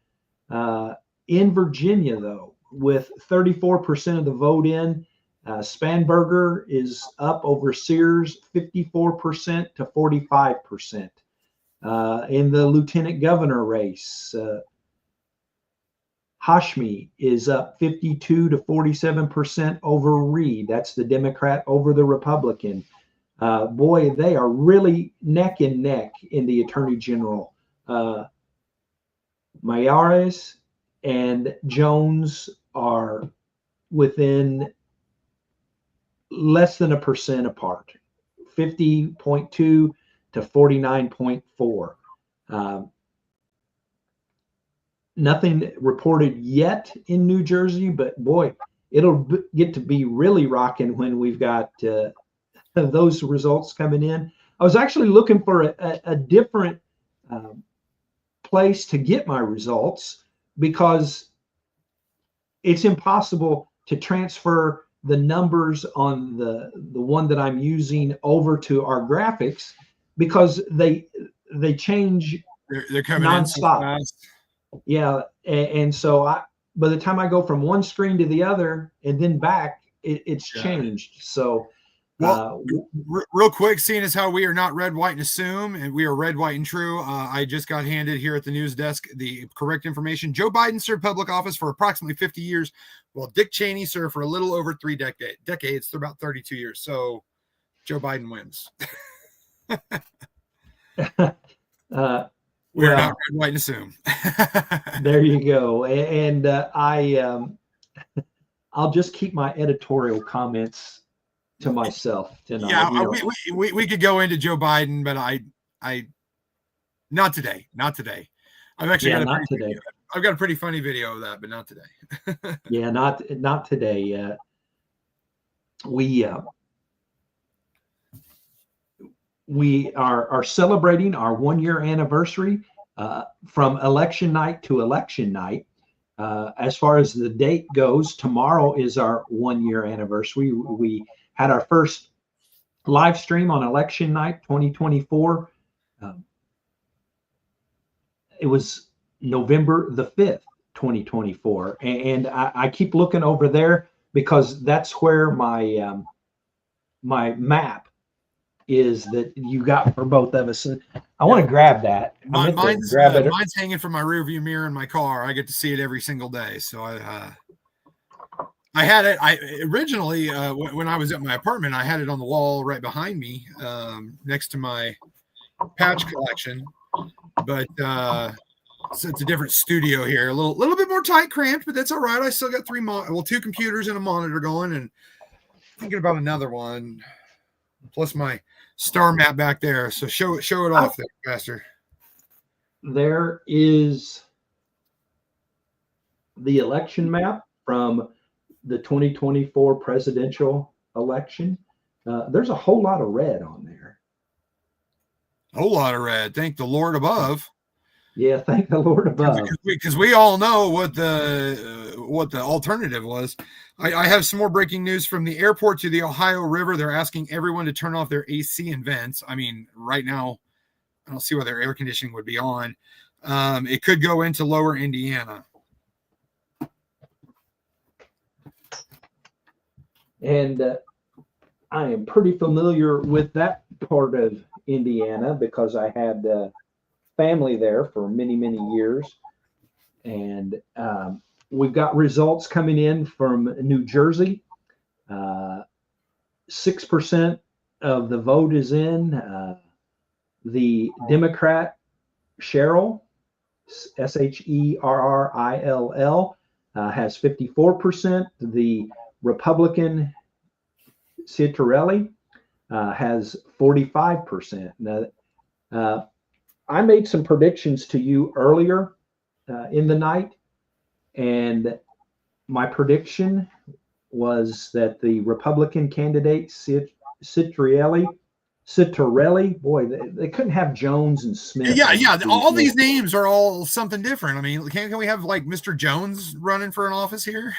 S2: In Virginia, though, with 34% of the vote in, Spanberger is up over Sears 54% to 45%. In the lieutenant governor race, Hashmi is up 52 to 47% over Reed. That's the Democrat over the Republican. Boy, they are really neck and neck in the attorney general. Mayares and Jones are within less than 1% apart, 50.2 to 49.4. Nothing reported yet in New Jersey, but boy, it'll get to be really rocking when we've got those results coming in. I was actually looking for a different place to get my results because it's impossible to transfer the numbers on the one that I'm using over to our graphics because they change.
S3: They're coming
S2: nonstop.
S3: in so fast.
S2: Yeah, and so by the time I go from one screen to the other and then back, it's changed. So,
S3: well, real quick, seeing as how we are not red, white, and assume, and we are red, white, and true, I just got handed here at the news desk the correct information. Joe Biden served public office for approximately 50 years, while Dick Cheney served for a little over 3 decades, for about 32 years. So, Joe Biden wins. We're not red, white, and assume.
S2: There you go. And I'll just keep my editorial comments to myself tonight.
S3: Yeah, we could go into Joe Biden, but I not today. I've actually got I've got a pretty funny video of that, but not today.
S2: Yeah, not today. We are celebrating our 1-year anniversary from election night to election night. As far as the date goes, tomorrow is our 1-year anniversary. We had our first live stream on election night 2024. It was November the 5th, 2024. And I keep looking over there because that's where my my map is that you got for both of us. I want to grab that.
S3: Mine's hanging from my rearview mirror in my car. I get to see it every single day. So I had it. I originally when I was at my apartment, I had it on the wall right behind me, next to my patch collection. But so it's a different studio here, a little bit more tight, cramped, but that's all right. I still got 2 computers and a monitor going, and thinking about another one, plus my star map back there. So show it off there, Pastor.
S2: There is the election map from the 2024 presidential election. There's a whole lot of red on there.
S3: A whole lot of red. Thank the Lord above.
S2: Yeah, thank the Lord above.
S3: Because we all know what the alternative was. I have some more breaking news from the airport to the Ohio River. They're asking everyone to turn off their AC and vents. I mean, right now, I don't see why their air conditioning would be on. It could go into lower Indiana.
S2: And I am pretty familiar with that part of Indiana because I had family there for many, many years. And we've got results coming in from New Jersey. 6% of the vote is in. The Democrat Sherrill, Sherrill, has 54%. The Republican Citarelli has 45%. Now, I made some predictions to you earlier in the night, and my prediction was that the Republican candidate Citarelli, boy, they couldn't have Jones and Smith.
S3: Yeah. All these names are all something different. I mean, can we have like Mr. Jones running for an office here?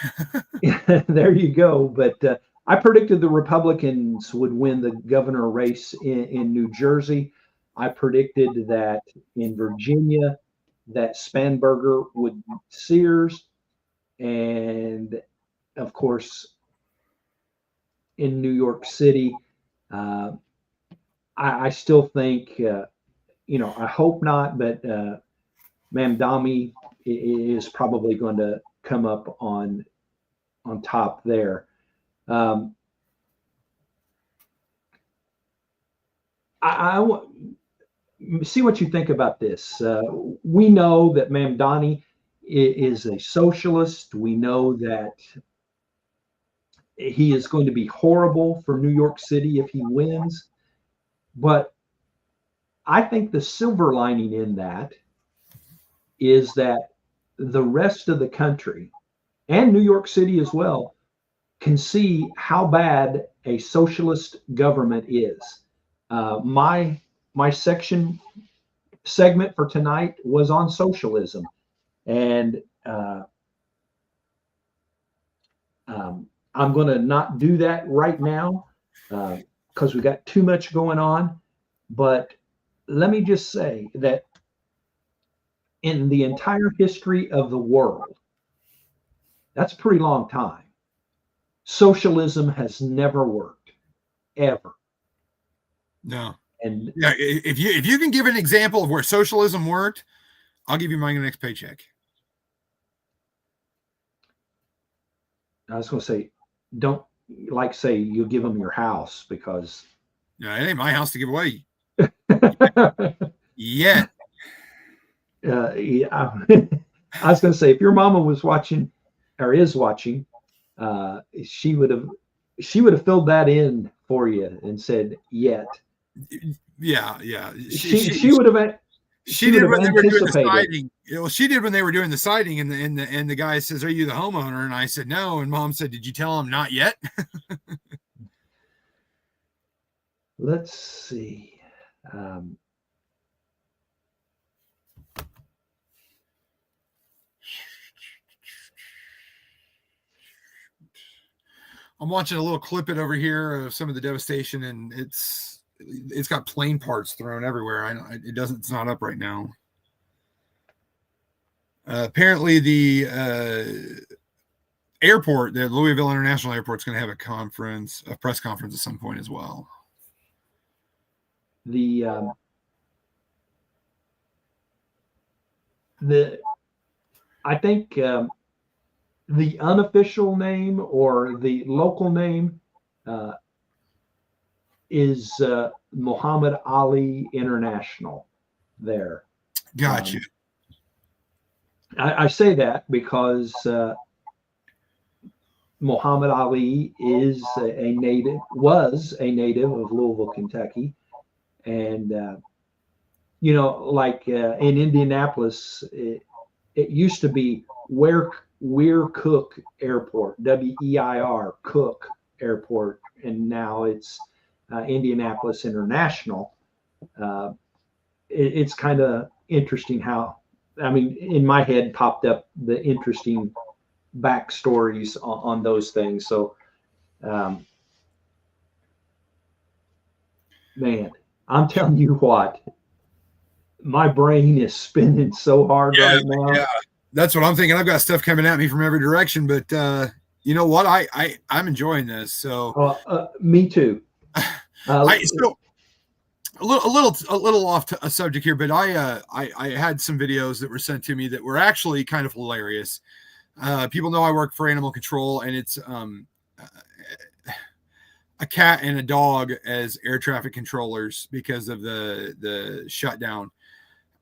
S2: There you go. But I predicted the Republicans would win the governor race in New Jersey. I predicted that in Virginia, that Spanberger would Sears, and of course, in New York City, I still think, I hope not, but Mamdani is probably going to come up on top there. I see what you think about this. We know that Mamdani is a socialist. We know that he is going to be horrible for New York City if he wins. But I think the silver lining in that is that the rest of the country and New York City as well can see how bad a socialist government is. My segment for tonight was on socialism, and I'm going to not do that right now because we got too much going on. But let me just say that in the entire history of the world, that's a pretty long time, socialism has never worked, ever.
S3: No.
S2: And
S3: yeah, if you can give an example of where socialism worked, I'll give you my next paycheck.
S2: I was going to say, don't say you give them your house, because
S3: no, it ain't my house to give away. Yeah.
S2: Yeah. I was going to say, if your mama was watching or is watching, she would have filled that in for you and said, yet.
S3: Yeah.
S2: She would have.
S3: She did when they were doing the siding. Well, she did when they were doing the siding, and the guy says, "Are you the homeowner?" And I said, "No." And Mom said, "Did you tell him not yet?"
S2: Let's see.
S3: I'm watching a little clip it over here of some of the devastation, and it's got plane parts thrown everywhere. It's not up right now. Apparently the airport, the Louisville International Airport, is going to have a press conference at some point as well.
S2: I think the unofficial name or the local name is Muhammad Ali International there.
S3: Gotcha.
S2: I say that because Muhammad Ali was a native of Louisville, Kentucky. And, like in Indianapolis, it used to be Weir Cook Airport, WEIR Cook Airport, and now it's Indianapolis International. It's kind of interesting how, in my head popped up the interesting backstories on those things. So, man, I'm telling you what, my brain is spinning so hard right now.
S3: Yeah, that's what I'm thinking. I've got stuff coming at me from every direction, but you know what? I'm enjoying this. So
S2: me too.
S3: I still a little off a subject here, but I had some videos that were sent to me that were actually kind of hilarious. People know I work for animal control, and it's a cat and a dog as air traffic controllers because of the shutdown.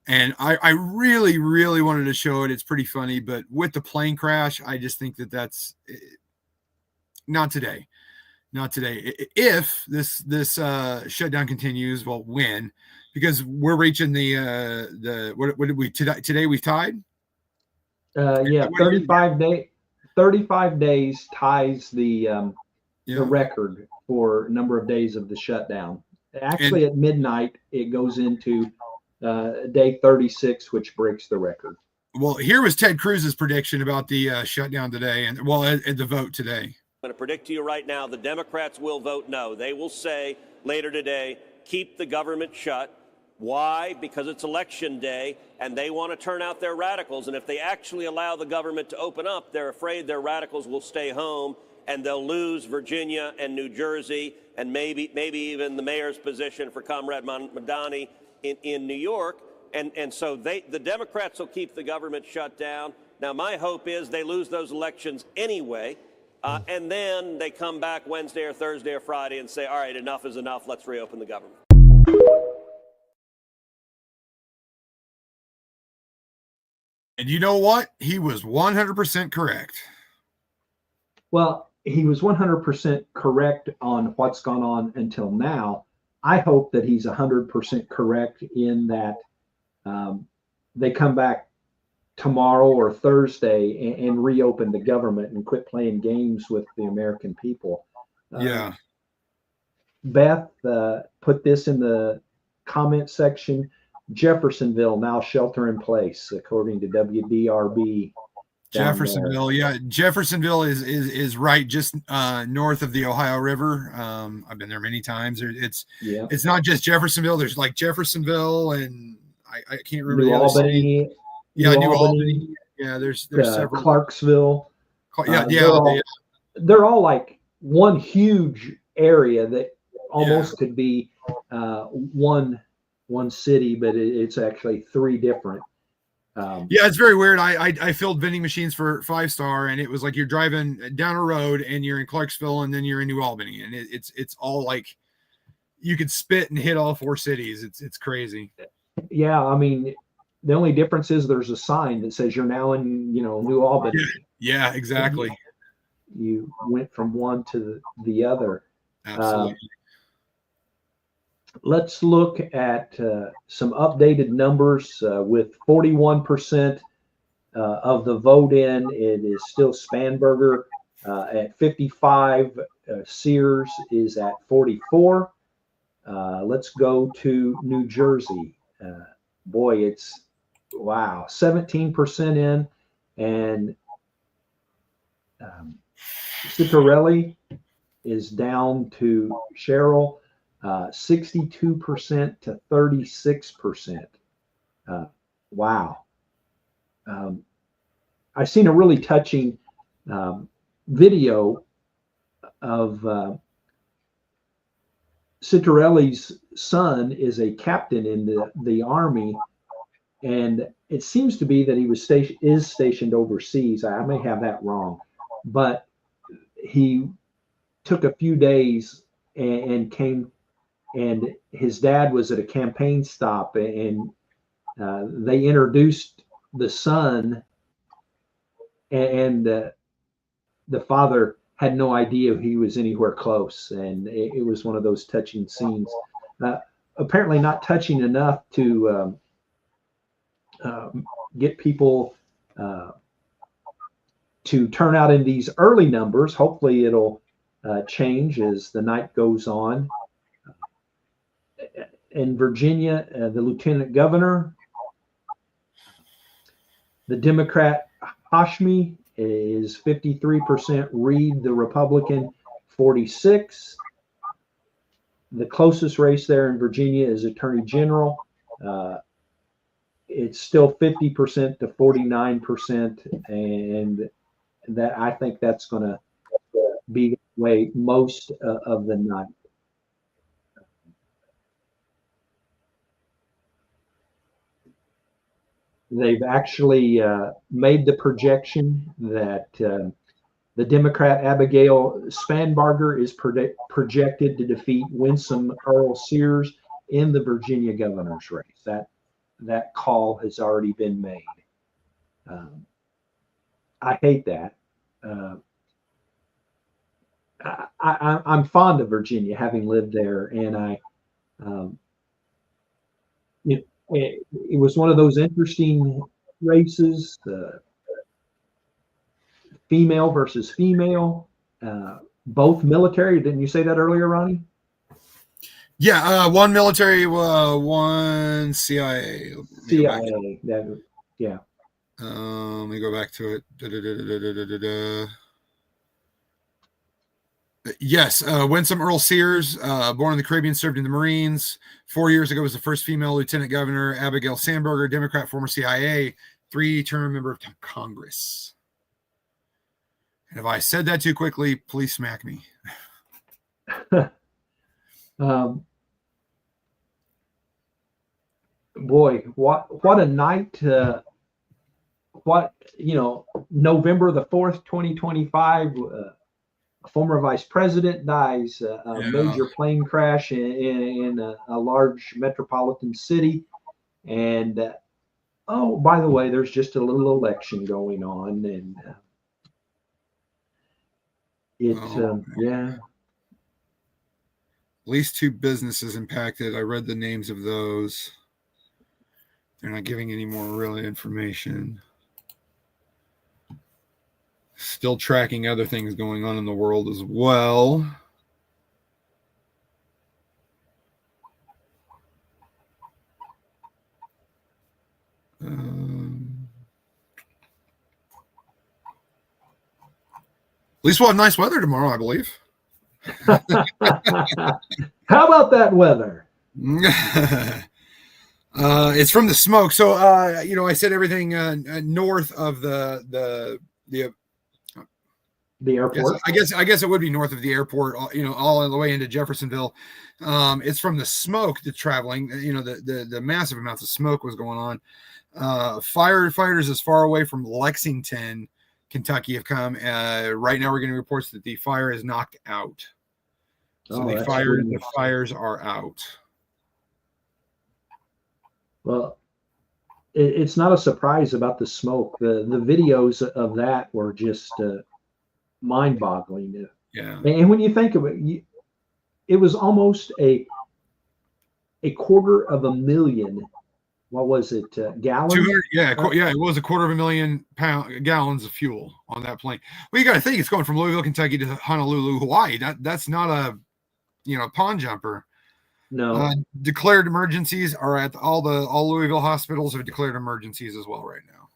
S3: And I really, really wanted to show it. It's pretty funny, but with the plane crash, I just think that's not today. Not today. If this shutdown continues, well, when? Because we're reaching the what did we today? We've tied.
S2: Yeah, 35 days ties the record for number of days of the shutdown. Actually, at midnight, it goes into day 36, which breaks the record.
S3: Well, here was Ted Cruz's prediction about the shutdown today, and at the vote today.
S15: I'm going to predict to you right now, the Democrats will vote no. They will say later today, keep the government shut. Why? Because it's election day, and they want to turn out their radicals. And if they actually allow the government to open up, they're afraid their radicals will stay home, and they'll lose Virginia and New Jersey, and maybe even the mayor's position for Comrade Mamdani in New York. And so the Democrats will keep the government shut down. Now, my hope is they lose those elections anyway, and then they come back Wednesday or Thursday or Friday and say, all right, enough is enough. Let's reopen the government.
S3: And you know what? He was 100% correct.
S2: Well, he was 100% correct on what's gone on until now. I hope that he's 100% correct in that they come back tomorrow or Thursday and reopen the government and quit playing games with the American people.
S3: Yeah.
S2: Beth put this in the comment section. Jeffersonville now shelter in place, according to WDRB.
S3: Jeffersonville, yeah. Jeffersonville is right just north of the Ohio River. I've been there many times. It's not just Jeffersonville. There's like Jeffersonville, and I can't remember
S2: New
S3: the
S2: Albany.
S3: other yeah, New Albany. Yeah, there's several.
S2: Clarksville.
S3: They're
S2: all like one huge area that almost could be one city, but it's actually three different.
S3: It's very weird. I filled vending machines for 5 Star, and it was like you're driving down a road and you're in Clarksville and then you're in New Albany, and it's all like you could spit and hit all 4 cities. It's crazy.
S2: Yeah, I mean, the only difference is there's a sign that says you're now in New Albany.
S3: Yeah, exactly.
S2: You went from one to the other.
S3: Absolutely.
S2: Let's look at some updated numbers. With 41% of the vote in, it is still Spanberger at 55. Sears is at 44. Let's go to New Jersey. Boy, it's 17% in, and Ciccarelli is down to Cheryl. 62% to 36%. Wow. I've seen a really touching video of Ciccarelli's son is a captain in the Army, and it seems to be that he was stationed overseas. I may have that wrong, but he took a few days and came. And his dad was at a campaign stop, and they introduced the son, and the father had no idea he was anywhere close, and it was one of those touching scenes. Apparently not touching enough to get people to turn out in these early numbers. Hopefully it'll change as the night goes on. In Virginia, the lieutenant governor, the Democrat Hashmi is 53%, Reed, the Republican, 46. The closest race there in Virginia is Attorney General. It's still 50% to 49%, and that I think that's going to be the way most of the night. They've actually made the projection that the Democrat Abigail Spanberger is projected to defeat Winsome Earl Sears in the Virginia governor's race. That call has already been made. I hate that. I'm fond of Virginia, having lived there, and it was one of those interesting races. female versus female, both military. Didn't you say that earlier, Ronnie?
S3: Yeah, one military, one CIA.
S2: CIA. Yeah.
S3: Let me go back to it. Yes, Winsome Earl Sears, born in the Caribbean, served in the Marines. 4 years ago was the first female lieutenant governor. Abigail Sandberger, Democrat, former CIA, 3-term member of Congress. And if I said that too quickly, please smack me.
S2: Boy, what a night! November the 4th, 2025. Former vice president dies. A major plane crash in a large metropolitan city, and oh, by the way, there's just a little election going on, and yeah.
S3: At least 2 businesses impacted. I read the names of those. They're not giving any more real information. Still tracking other things going on in the world as well. At least we'll have nice weather tomorrow, I believe.
S2: How about that weather?
S3: It's from the smoke. So, I said everything north of the
S2: airport.
S3: I guess it would be north of the airport, all the way into Jeffersonville. It's from the smoke that's traveling. The massive amounts of smoke was going on. Firefighters as far away from Lexington, Kentucky have come. Right now we're getting reports that the fire is knocked out. So the fires are out.
S2: Well, it's not a surprise about the smoke. The videos of that were just mind-boggling.
S3: Yeah.
S2: And when you think of it, it was almost a 250,000. What was it? Gallons?
S3: Yeah, it was 250,000 gallons of fuel on that plane. Well, you got to think it's going from Louisville, Kentucky to Honolulu, Hawaii. That's not a pond jumper.
S2: No.
S3: Declared emergencies are at all Louisville hospitals have declared emergencies as well right now.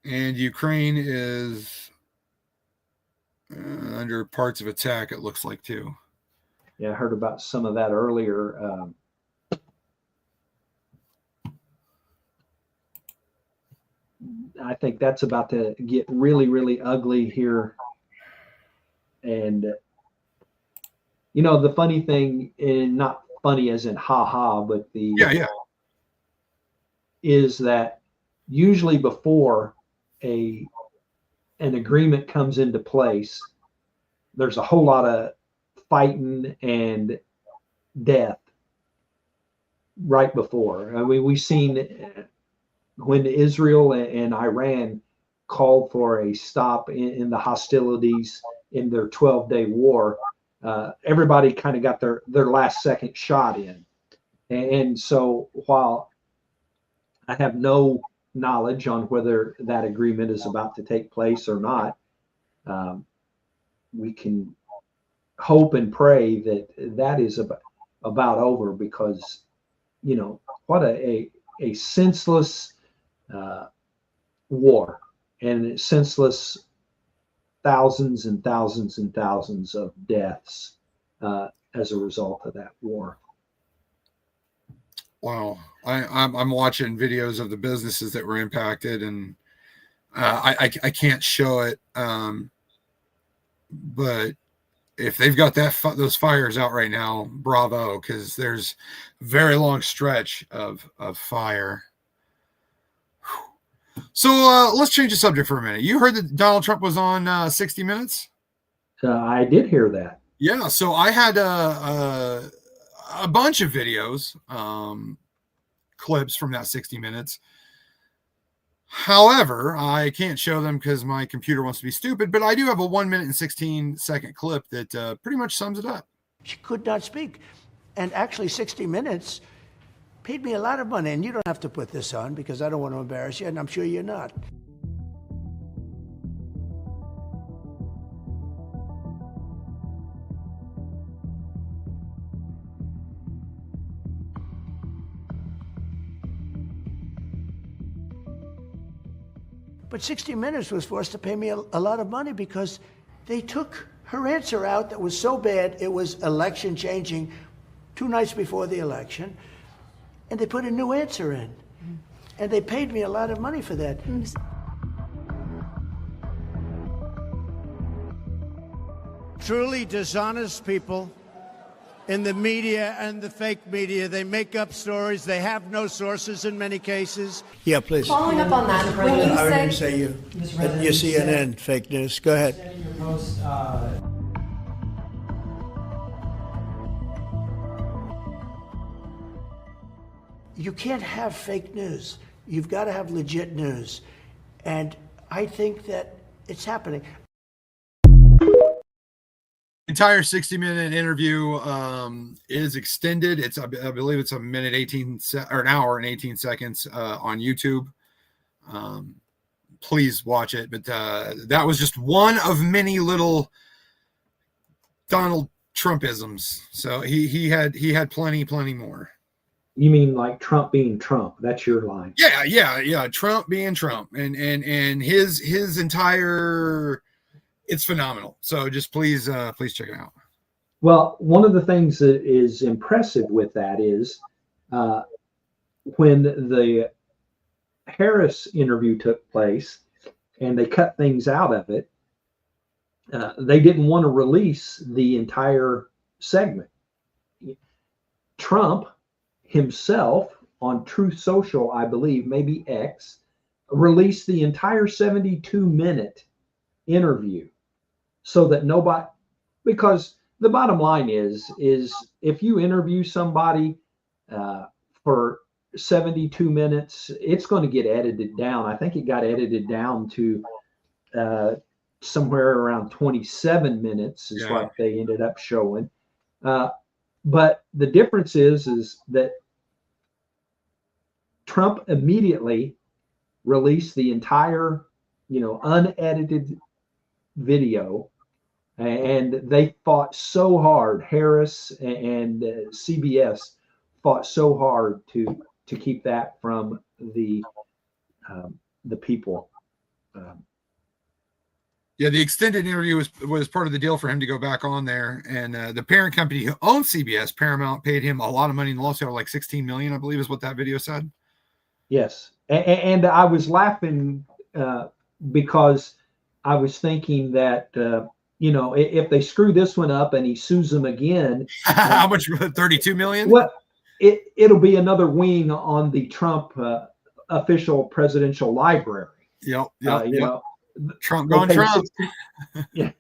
S3: And Ukraine is under parts of attack, it looks like, too.
S2: Yeah, I heard about some of that earlier. I think that's about to get really, really ugly here. And, the funny thing, and not funny as in ha-ha, but is that usually before an agreement comes into place, there's a whole lot of fighting and death right before. I mean, we've seen when Israel and Iran called for a stop in the hostilities in their 12-day war, everybody kind of got their last second shot in. And so while I have no knowledge on whether that agreement is about to take place or not, we can hope and pray that is about over, because what a senseless war, and senseless thousands and thousands and thousands of deaths as a result of that war.
S3: Wow. I'm watching videos of the businesses that were impacted, and I can't show it. But if they've got those fires out right now, bravo, because there's a very long stretch of fire. So let's change the subject for a minute. You heard that Donald Trump was on 60 Minutes?
S2: I did hear that.
S3: Yeah. So I had a bunch of videos, clips from that 60 Minutes. However, I can't show them because my computer wants to be stupid, but I do have a 1 minute and 16-second clip that pretty much sums it up.
S16: She could not speak. And actually 60 Minutes paid me a lot of money, and you don't have to put this on because I don't want to embarrass you, and I'm sure you're not. But 60 Minutes was forced to pay me a lot of money because they took her answer out that was so bad, it was election changing 2 nights before the election, and they put a new answer in. And they paid me a lot of money for that.
S17: Truly dishonest people in the media and the fake media. They make up stories. They have no sources in many cases.
S16: Yeah, please.
S18: Following up on that, when you
S16: I
S18: say...
S16: didn't say you. Your CNN fake news. Go ahead. You can't have fake news. You've got to have legit news. And I think that it's happening.
S3: Entire 60-minute interview is extended. It's I believe it's a minute 18 or an hour and 18 seconds on YouTube. Please watch it. But that was just one of many little Donald Trumpisms. So he had plenty more.
S2: You mean like Trump being Trump? That's your line.
S3: Yeah. Trump being Trump, and his entire. It's phenomenal. So just please check it out.
S2: Well, one of the things that is impressive with that is when the Harris interview took place and they cut things out of it, they didn't want to release the entire segment. Trump himself on Truth Social, I believe, maybe X, released the entire 72-minute interview so that nobody, because the bottom line is if you interview somebody for 72 minutes, it's going to get edited down. I think it got edited down to somewhere around 27 minutes is what they ended up showing. But the difference is that Trump immediately released the entire, unedited video, and they fought so hard. Harris and CBS fought so hard to keep that from the people.
S3: Yeah, the extended interview was part of the deal for him to go back on there, and the parent company who owns CBS, Paramount, paid him a lot of money in the lawsuit, like $16 million, I believe, is what that video said.
S2: Yes, and I was laughing because I was thinking that if they screw this one up and he sues them again,
S3: how much? 32 million?
S2: Well, it'll be another wing on the Trump official presidential library.
S3: Yep. Trump
S2: going
S3: Trump.
S2: Yeah.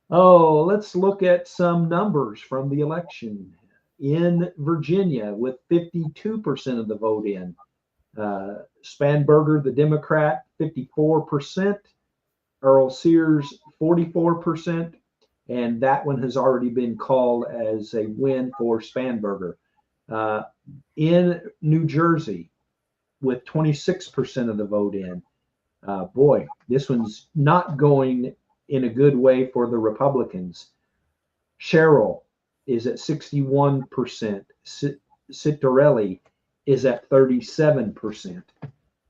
S2: Oh, let's look at some numbers from the election in Virginia with 52% of the vote in. Spanberger, the Democrat, 54%. Earl Sears, 44%. And that one has already been called as a win for Spanberger. In New Jersey, with 26% of the vote in. Boy, this one's not going in a good way for the Republicans. Sherrill is at 61%. Citarelli is at 37%.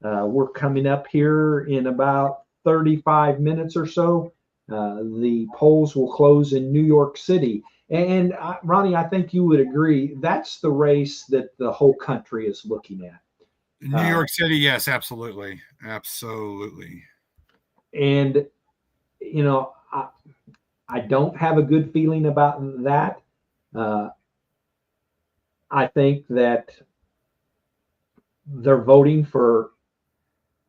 S2: We're coming up here in about 35 minutes or so. The polls will close in New York City. And Ronnie, I think you would agree, that's the race that the whole country is looking at.
S3: New York City, yes, absolutely. Absolutely.
S2: And, I don't have a good feeling about that. I think that they're voting for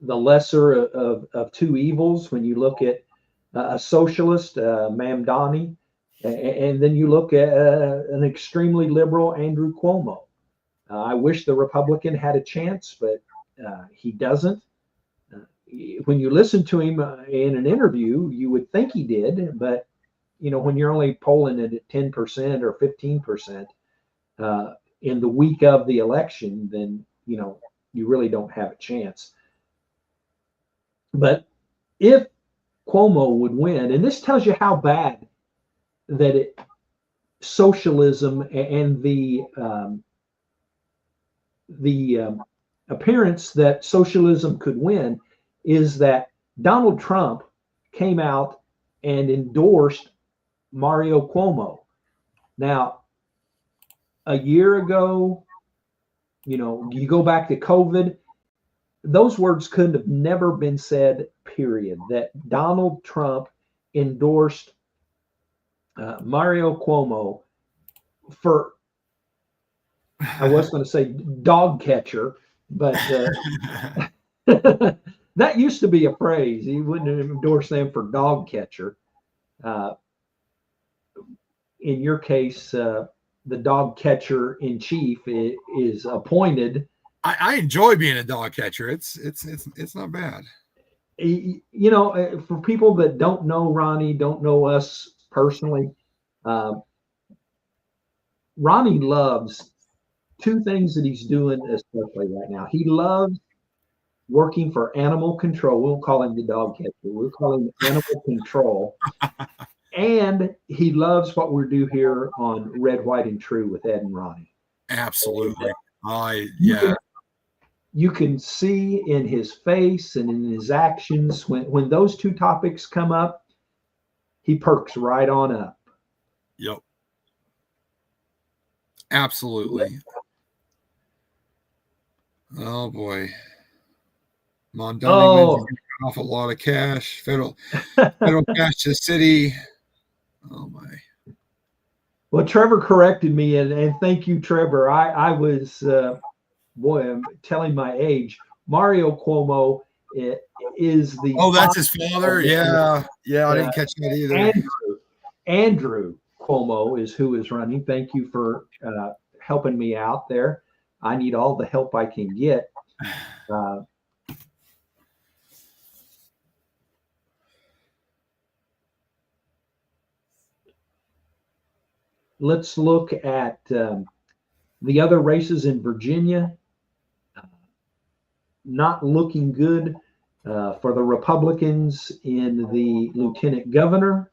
S2: the lesser of two evils when you look at a socialist, Mamdani, and then you look at an extremely liberal Andrew Cuomo. I wish the Republican had a chance, but he doesn't. When you listen to him in an interview, you would think he did, but when you're only polling it at 10% or 15%, in the week of the election, then, you really don't have a chance. But if Cuomo would win, and this tells you how bad that socialism and the appearance that socialism could win is that Donald Trump came out and endorsed Mario Cuomo. Now, a year ago, you go back to COVID, those words couldn't have never been said, period. That Donald Trump endorsed Mario Cuomo for, I was going to say dog catcher, but that used to be a phrase. He wouldn't endorse them for dog catcher. In your case, the dog catcher in chief is appointed.
S3: I enjoy being a dog catcher. It's not bad.
S2: For people that don't know Ronnie, don't know us personally, Ronnie loves two things that he's doing, especially right now. He loves working for animal control. We'll call him the dog catcher. We'll call him animal control. And he loves what we do here on Red, White, and True with Ed and Ronnie.
S3: Absolutely.
S2: You can see in his face and in his actions when those two topics come up, he perks right on up.
S3: Yep. Absolutely. Oh boy. Mamdani wins off a lot of cash. Federal cash to the city. Oh my.
S2: Well, Trevor corrected me, and thank you, Trevor. I was I'm telling my age. Mario Cuomo is the
S3: that's his father. Yeah, I didn't catch that either.
S2: Andrew Cuomo is who is running. Thank you for helping me out there. I need all the help I can get. Let's look at the other races in Virginia. Not looking good for the Republicans in the lieutenant governor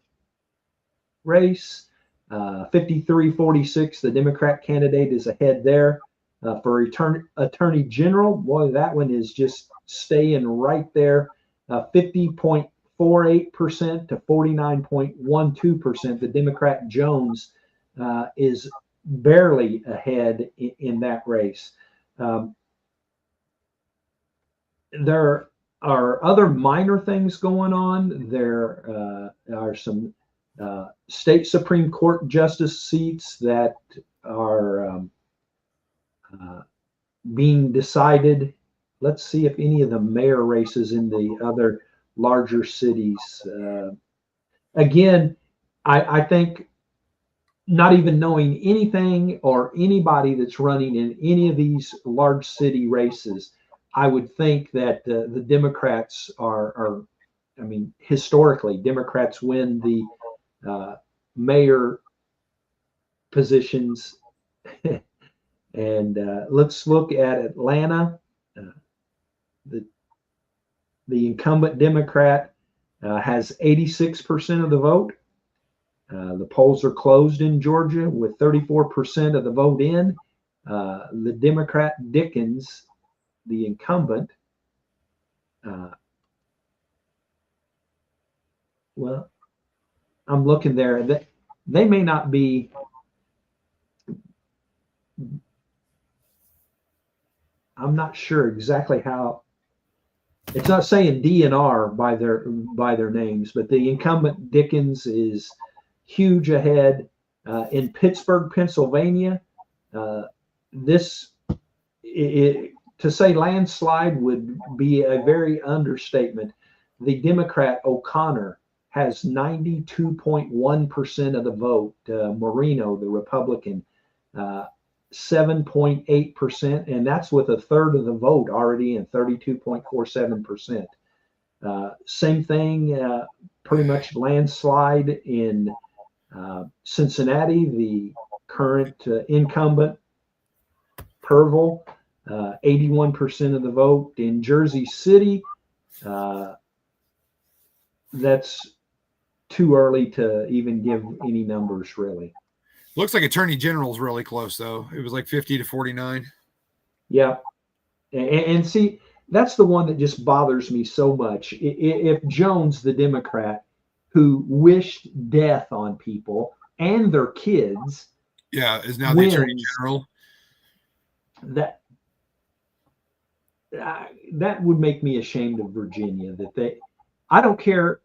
S2: race. 53-46, the Democrat candidate is ahead there. For attorney general, boy, that one is just staying right there. 50.48% to 49.12%. The Democrat Jones is barely ahead in that race. There are other minor things going on. There are some state Supreme Court justice seats that are being decided. Let's see if any of the mayor races in the other larger cities. Again, I think not even knowing anything or anybody that's running in any of these large city races, I would think that the Democrats are, historically, Democrats win the mayor positions. And let's look at Atlanta. The incumbent Democrat has 86% of the vote. The polls are closed in Georgia with 34% of the vote in. The Democrat Dickens, the incumbent, well, I'm looking there. They may not be. I'm not sure exactly how. It's not saying DNR by their names, but the incumbent Dickens is huge ahead. In Pittsburgh, Pennsylvania, to say landslide would be a very understatement. The Democrat O'Connor has 92.1% of the vote. Moreno, the Republican, 7.8%, and that's with a third of the vote already in, 32.47%. Same thing, pretty much landslide in Cincinnati. The current incumbent Perville, 81% of the vote. In Jersey City, that's too early to even give any numbers, really.
S3: Looks like Attorney General's really close, though. It was like 50 to 49.
S2: Yeah. And see, that's the one that just bothers me so much. If Jones, the Democrat, who wished death on people and their kids,
S3: is now the Attorney General,
S2: that would make me ashamed of Virginia. I don't care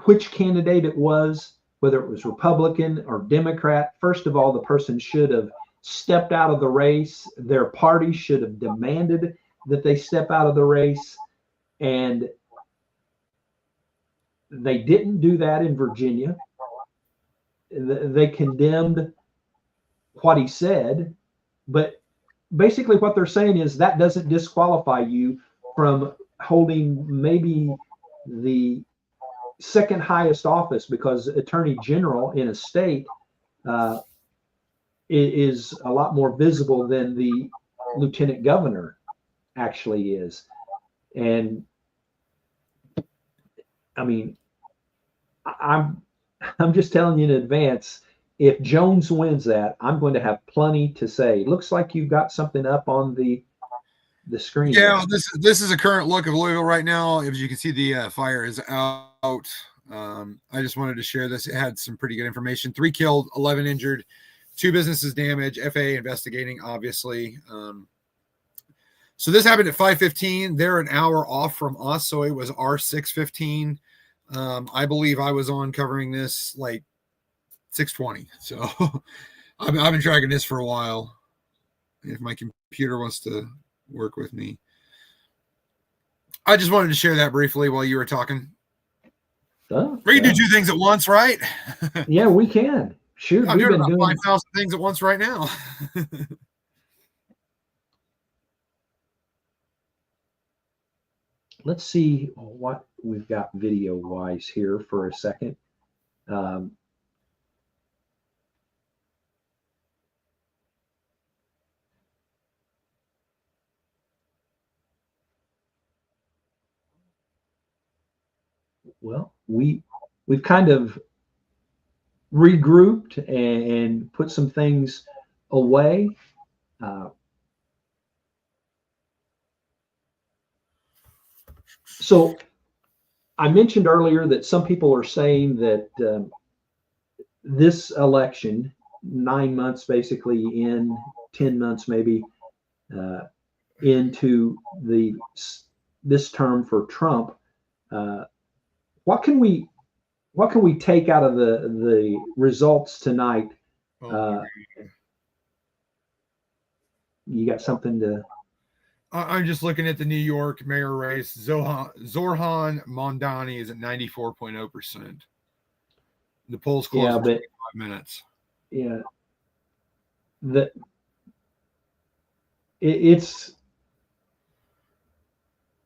S2: which candidate it was, whether it was Republican or Democrat. First of all, the person should have stepped out of the race. Their party should have demanded that they step out of the race. And they didn't do that in Virginia. They condemned what he said, but basically what they're saying is that doesn't disqualify you from holding maybe the second highest office, because Attorney General in a state is a lot more visible than the Lieutenant Governor actually is. And I mean, I'm just telling you in advance, if Jones wins that, I'm going to have plenty to say. Looks like you've got something up on the screen.
S3: Yeah, this is a current look of Louisville right now. As you can see, the fire is out. I just wanted to share this. It had some pretty good information. 3 killed, 11 injured, 2 businesses damaged. FAA investigating, obviously. So this happened at 5:15. They're an hour off from us, so it was our 6:15. I believe I was on covering this like 6:20. So I've been tracking this for a while. If my computer wants to work with me. I just wanted to share that briefly while you were talking. We can do 2 things at once, right?
S2: Yeah, we can. Shoot,
S3: I'm
S2: we've
S3: doing
S2: been
S3: about
S2: doing
S3: 5,000 things at once right now.
S2: Let's see what we've got video wise here for a second. Well, we've kind of regrouped and put some things away. So I mentioned earlier that some people are saying that this election, 9 months basically in, 10 months maybe into this term for Trump, what can we take out of the results tonight? You got something to?
S3: I'm just looking at the New York mayor race. Zoran Mamdani is at 94.0%. The polls closed in 25 minutes.
S2: Yeah.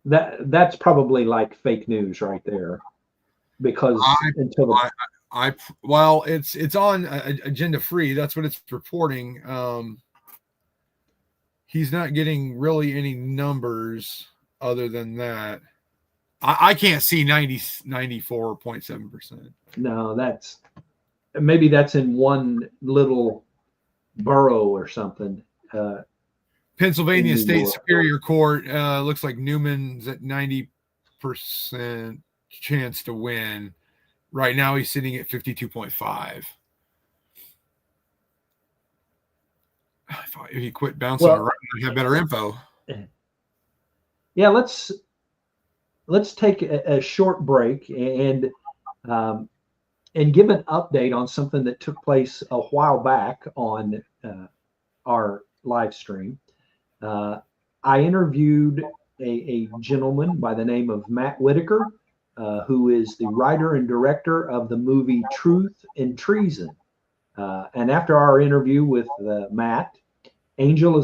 S2: That's probably like fake news right there, because
S3: it's on agenda free. That's what it's reporting. He's not getting really any numbers other than that. I can't see 94.7%.
S2: No, maybe that's in one little borough or something.
S3: Pennsylvania State Superior Court looks like Newman's at 90% chance to win. Right now he's sitting at 52.5. If he quit bouncing around, I'd have better info.
S2: Yeah, let's take a short break and give an update on something that took place a while back on our live stream. I interviewed a gentleman by the name of Matt Whitaker, who is the writer and director of the movie Truth and Treason. And after our interview with Matt, Angel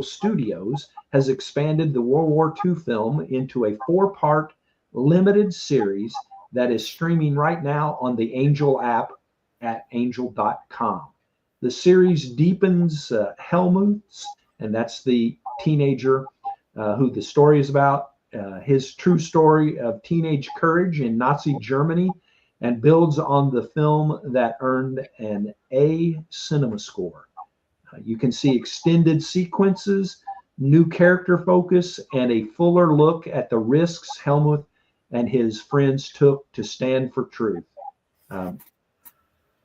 S2: Studios has expanded the World War II film into a 4-part limited series that is streaming right now on the Angel app at angel.com. The series deepens Helmuth's, and that's the teenager who the story is about, his true story of teenage courage in Nazi Germany, and builds on the film that earned an A cinema score. You can see extended sequences, new character focus, and a fuller look at the risks Helmuth and his friends took to stand for truth.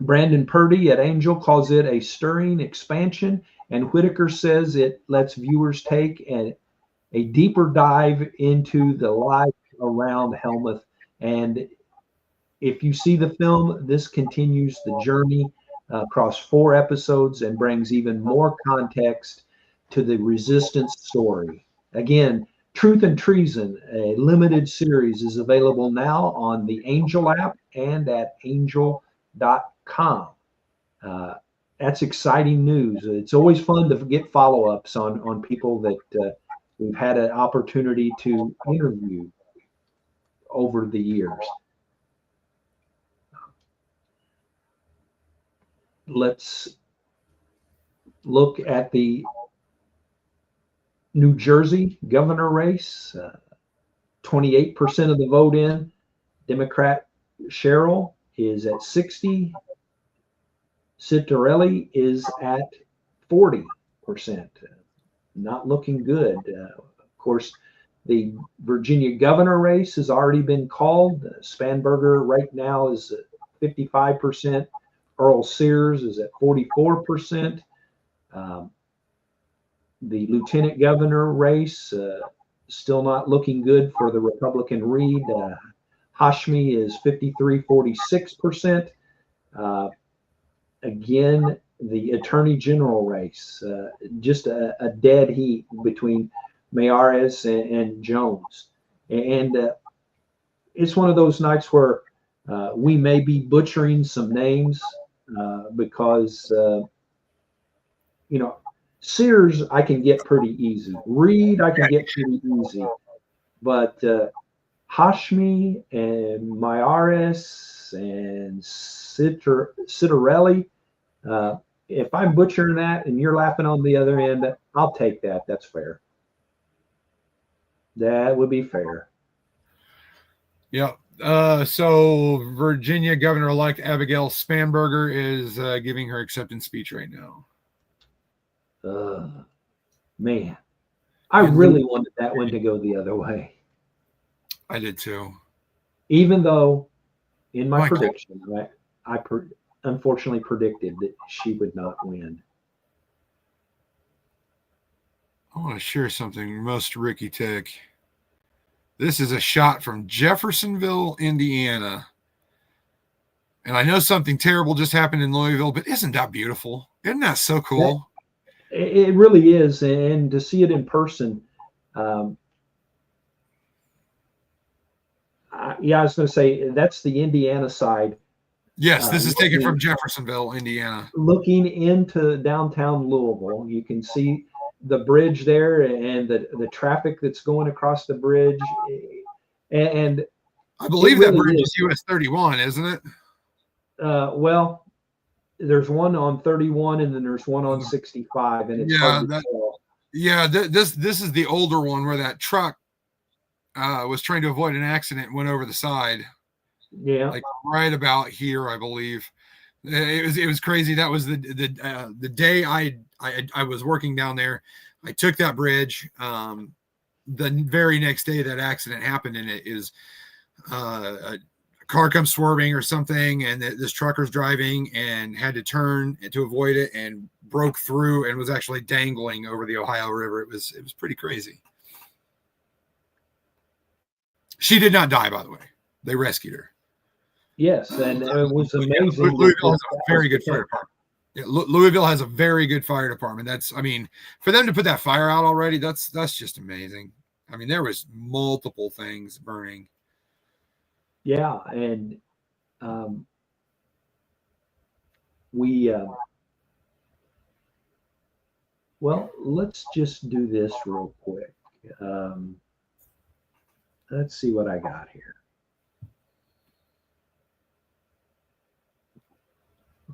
S2: Brandon Purdy at Angel calls it a stirring expansion, and Whitaker says it lets viewers take a deeper dive into the life around Helmuth. And if you see the film, this continues the journey across 4 episodes and brings even more context to the resistance story. Again, Truth and Treason, a limited series, is available now on the Angel app and at angel.com. That's exciting news. It's always fun to get follow-ups on people that we've had an opportunity to interview over the years. Let's look at the New Jersey governor race. 28% of the vote in. Democrat Sherrill is at 60. Citarelli is at 40%. Not looking good. Of course, the Virginia governor race has already been called. Spanberger right now is at 55%. Earl Sears is at 44%. The lieutenant governor race still not looking good for the Republican Reed. Hashmi is 46%. Again, the attorney general race, just a dead heat between Mayares and Jones. And it's one of those nights where we may be butchering some names because, Sears I can get pretty easy. Reed I can get pretty easy. But Hashmi and Mayares and Citarelli, if I'm butchering that and you're laughing on the other end, I'll take that. That's fair. That would be fair.
S3: Yeah. So Virginia Governor-elect Abigail Spanberger is giving her acceptance speech right now.
S2: Man, I really wanted that one to go the other way.
S3: I did too.
S2: Even though in my prediction, I unfortunately predicted that she would not win.
S3: I want to share something most Ricky Tick. This is a shot from Jeffersonville, Indiana. And I know something terrible just happened in Louisville, but isn't that beautiful? Isn't that so cool?
S2: It really is. And to see it in person, I was going to say that's the Indiana side.
S3: Yes, this is taken from Jeffersonville, Indiana.
S2: Looking into downtown Louisville, you can see the bridge there and the traffic that's going across the bridge. And
S3: I believe that bridge is US 31, isn't it?
S2: Well, there's one on 31 and then there's one on 65, and it's hard to tell.
S3: Yeah, this is the older one where that truck was trying to avoid an accident and went over the side.
S2: Yeah,
S3: like right about here, I believe. It was crazy. That was the day I was working down there. I took that bridge. The very next day that accident happened, and it is a car comes swerving or something, and this trucker's driving and had to turn to avoid it and broke through and was actually dangling over the Ohio River. It was pretty crazy. She did not die, by the way. They rescued her.
S2: Yes, and it was amazing.
S3: Louisville has a very good fire department. Yeah, Louisville has a very good fire department. For them to put that fire out already, that's just amazing. I mean, there was multiple things burning.
S2: Yeah, and well, let's just do this real quick. Let's see what I got here.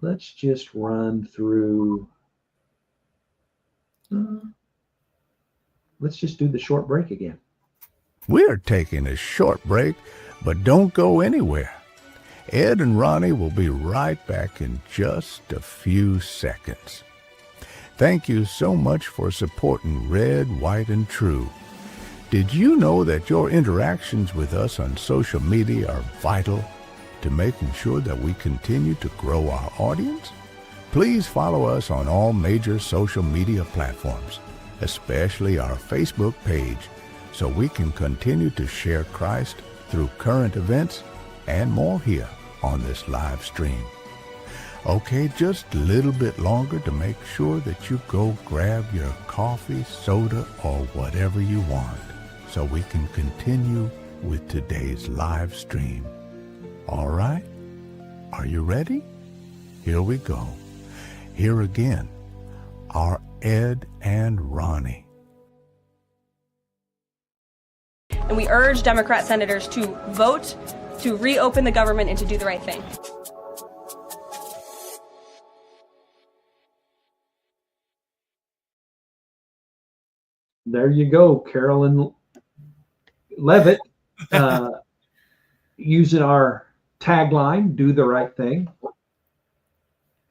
S2: let's just run through. Let's just do the short break again.
S11: We're taking a short break, but don't go anywhere. Ed and Ronnie will be right back in just a few seconds. Thank you so much for supporting Red, White, and True. Did you know that your interactions with us on social media are vital to making sure that we continue to grow our audience? Please follow us on all major social media platforms, especially our Facebook page, so we can continue to share Christ through current events and more here on this live stream. Okay, just a little bit longer to make sure that you go grab your coffee, soda, or whatever you want, so we can continue with today's live stream. All right? Are you ready? Here we go. Here again are Ed and Ronnie.
S18: And we urge Democrat senators to vote to reopen the government and to do the right thing.
S2: There you go, Carolyn Levitt, using our tagline, do the right thing.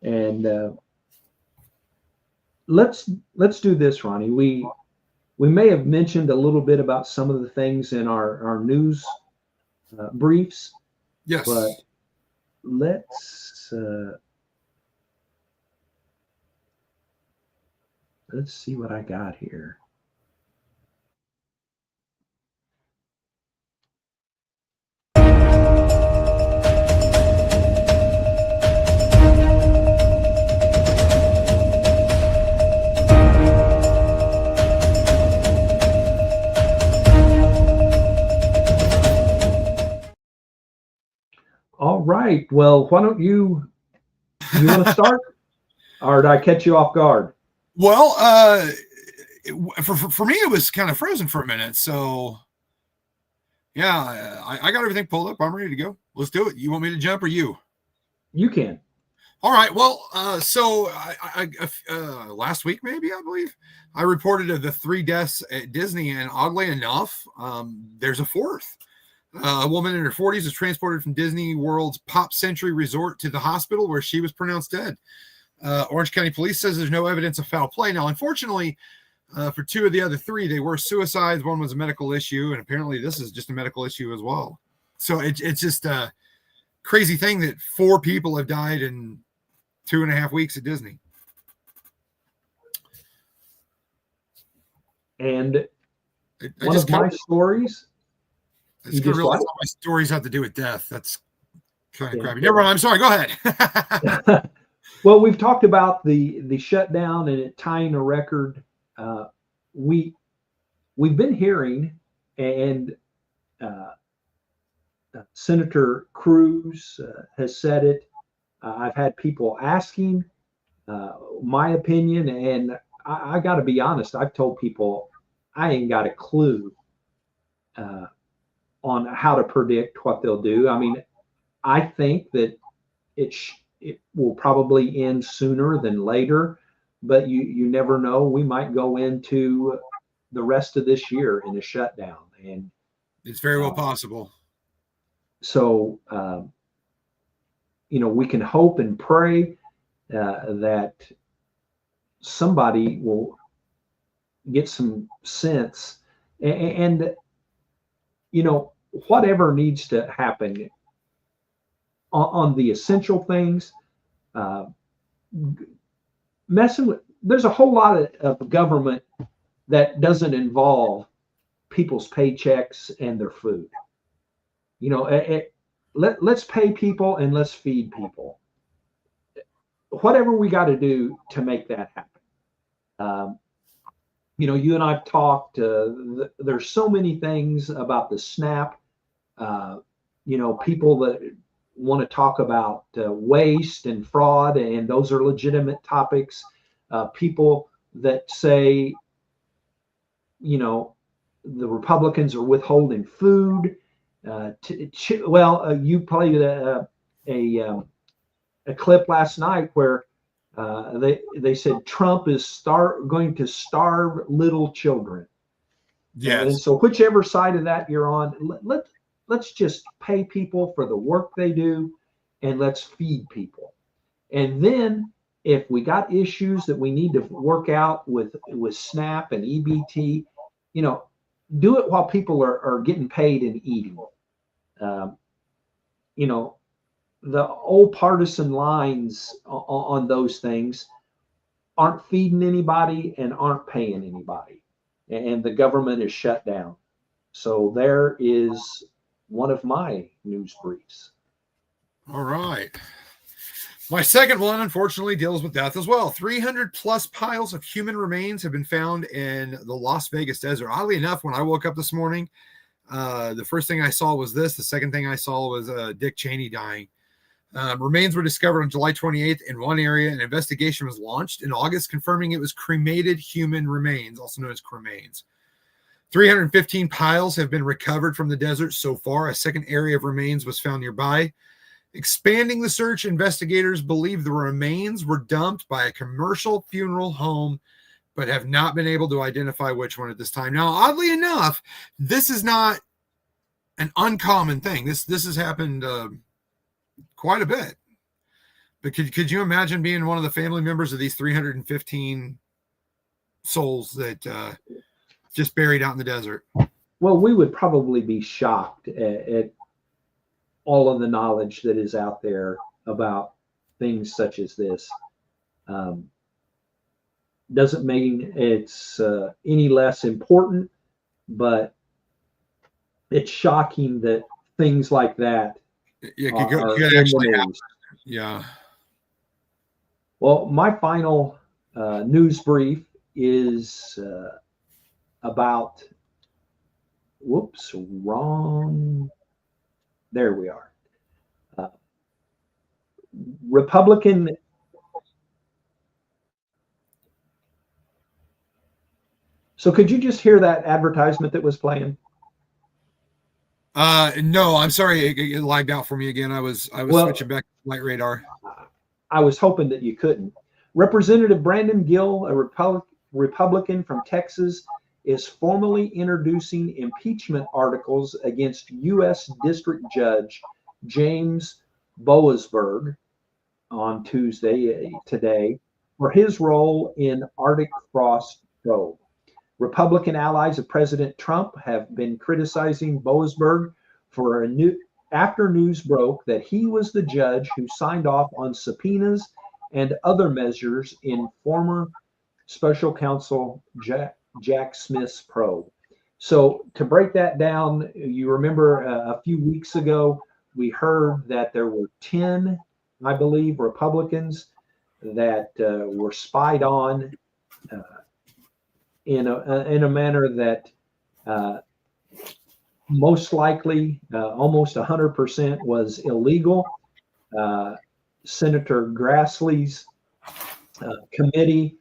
S2: And let's do this, Ronnie. We may have mentioned a little bit about some of the things in our news briefs.
S3: Yes.
S2: But let's see what I got here. All right. Well, why don't you want to start, or did I catch you off guard?
S3: Well, for me, it was kind of frozen for a minute. So, yeah, I got everything pulled up. I'm ready to go. Let's do it. You want me to jump or you?
S2: You can.
S3: All right. Well, so I last week, maybe, I believe, I reported of the 3 deaths at Disney, and oddly enough, there's a 4th. A woman in her 40s was transported from Disney World's Pop Century Resort to the hospital where she was pronounced dead. Orange County Police says there's no evidence of foul play. Now, unfortunately, for 2 of the other 3, they were suicides. One was a medical issue, and apparently this is just a medical issue as well. So it's just a crazy thing that 4 people have died in 2.5 weeks at Disney.
S2: And one of my stories.
S3: I just realized all my stories have to do with death. That's kind of crappy. Never mind. I'm sorry. Go ahead.
S2: Well, we've talked about the shutdown and it tying a record. We've been hearing, and Senator Cruz has said it. I've had people asking my opinion, and I got to be honest. I've told people I ain't got a clue on how to predict what they'll do. I mean, I think that it will probably end sooner than later, but you never know. We might go into the rest of this year in a shutdown, and
S3: it's very well possible.
S2: So, we can hope and pray that somebody will get some sense, and whatever needs to happen on the essential things, messing with, there's a whole lot of government that doesn't involve people's paychecks and their food. Let's pay people and let's feed people. Whatever we got to do to make that happen. You and I've talked, there's so many things about the SNAP, people that want to talk about waste and fraud, and those are legitimate topics. People that say, the Republicans are withholding food. You played a a clip last night where they said Trump is going to starve little children.
S3: Yes.
S2: And so whichever side of that you're on, let's just pay people for the work they do, and let's feed people. And then if we got issues that we need to work out with SNAP and EBT, do it while people are getting paid and eating. The old partisan lines on those things aren't feeding anybody and aren't paying anybody, and the government is shut down. So there is one of my news briefs.
S3: All right. My second one, unfortunately, deals with death as well. 300 plus piles of human remains have been found in the Las Vegas desert. Oddly enough, when I woke up this morning, the first thing I saw was this. The second thing I saw was Dick Cheney dying. Remains were discovered on July 28th in one area. An investigation was launched in August, confirming it was cremated human remains, also known as cremains. 315 piles have been recovered from the desert so far. A second area of remains was found nearby. Expanding the search, investigators believe the remains were dumped by a commercial funeral home, but have not been able to identify which one at this time. Now, oddly enough, this is not an uncommon thing. This has happened quite a bit. But could you imagine being one of the family members of these 315 souls that just buried out in the desert?
S2: Well, we would probably be shocked at all of the knowledge that is out there about things such as this. Doesn't mean it's any less important, but it's shocking that things like that are in the news.
S3: Yeah.
S2: Well, my final news brief is about, whoops, wrong. There we are. Republican. So could you just hear that advertisement that was playing?
S3: No, I'm sorry. It lagged out for me again. I was switching back to Flight Radar.
S2: I was hoping that you couldn't. Representative Brandon Gill, a Republican from Texas, is formally introducing impeachment articles against U.S. District Judge James Boasberg on Tuesday, today, for his role in Arctic frost probe. Republican allies of President Trump have been criticizing Boasberg for after news broke that he was the judge who signed off on subpoenas and other measures in former special counsel Jack Smith's probe. So to break that down, you remember a few weeks ago, we heard that there were 10, I believe, Republicans that were spied on in a manner that most likely, almost 100% was illegal. Senator Grassley's committee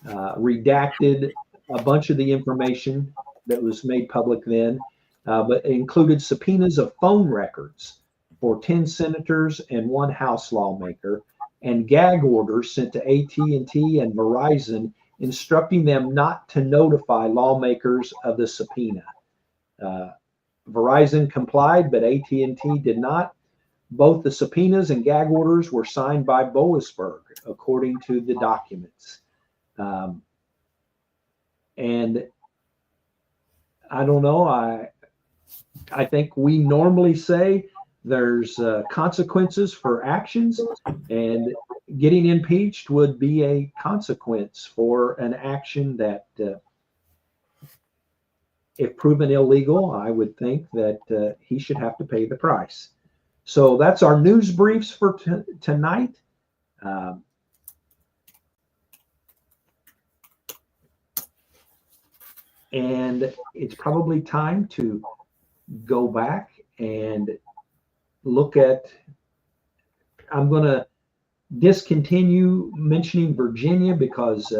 S2: redacted a bunch of the information that was made public then, but it included subpoenas of phone records for 10 senators and one House lawmaker, and gag orders sent to AT&T and Verizon instructing them not to notify lawmakers of the subpoena. Verizon complied, but AT&T did not. Both the subpoenas and gag orders were signed by Boasberg, according to the documents. And I don't know, I think we normally say there's consequences for actions, and getting impeached would be a consequence for an action that, if proven illegal, I would think that he should have to pay the price. So that's our news briefs for tonight. And it's probably time to go back and look at, I'm going to discontinue mentioning Virginia because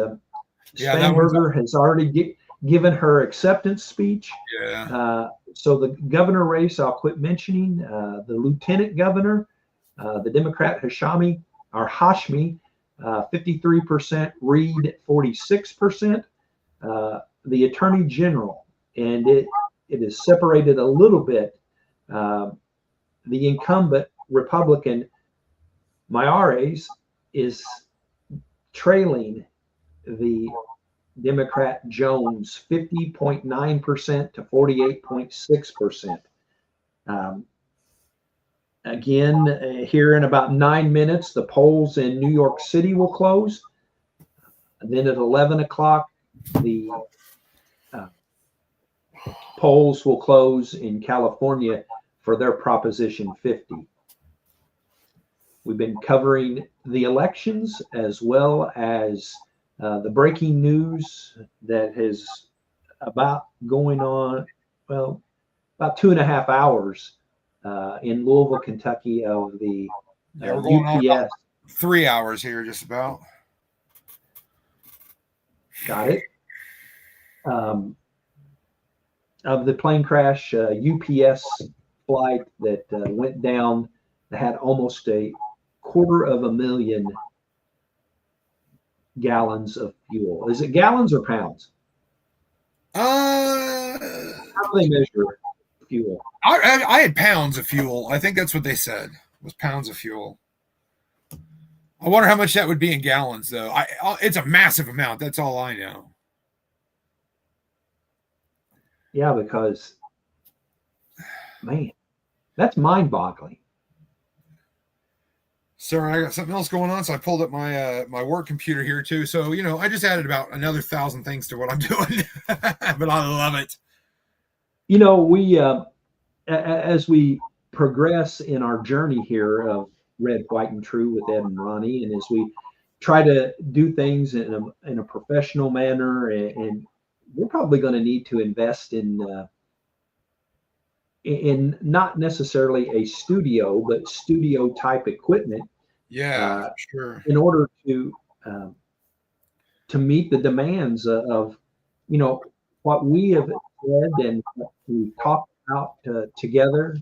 S2: Spanberger has already given her acceptance speech.
S3: Yeah.
S2: So the governor race, I'll quit mentioning. The lieutenant governor, the Democrat Hashami, our Hashmi, 53%, Reed 46%, the Attorney General, and it is separated a little bit. The incumbent Republican Mayares is trailing the Democrat Jones 50.9% to 48.6%. Again, here in about 9 minutes, the polls in New York City will close. And then at 11 o'clock, the polls will close in California for their Proposition 50. We've been covering the elections as well as the breaking news that is about going on, well, about 2.5 hours in Louisville, Kentucky, of the
S3: we're going on about
S2: UPS.
S3: 3 hours here, just about.
S2: Got it. Of the plane crash, UPS flight that went down, that had almost 250,000 gallons of fuel. Is it gallons or pounds? How do they measure fuel?
S3: I had pounds of fuel. I think that's what they said, was pounds of fuel. I wonder how much that would be in gallons, though. It's a massive amount. That's all I know.
S2: Yeah, because, man, that's mind-boggling.
S3: Sorry, I got something else going on, so I pulled up my my work computer here too. So I just added about another 1,000 things to what I'm doing, but I love it.
S2: We as we progress in our journey here of Red, White, and True with Ed and Ronnie, and as we try to do things in a professional manner, and we're probably going to need to invest in not necessarily a studio, but studio type equipment.
S3: Yeah, sure.
S2: In order to meet the demands of what we have said and what we talked about together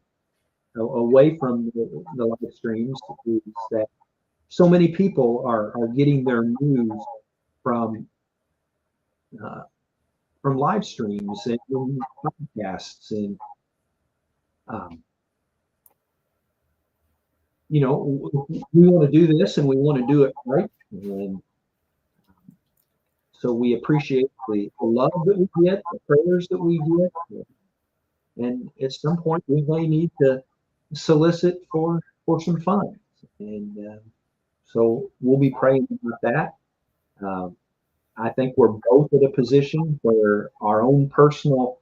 S2: away from the live streams, is that so many people are getting their news from live streams and podcasts, and we want to do this and we want to do it right, and so we appreciate the love that we get, the prayers that we get, and at some point we may need to solicit for some funds, and so we'll be praying about that. I think we're both at a position where our own personal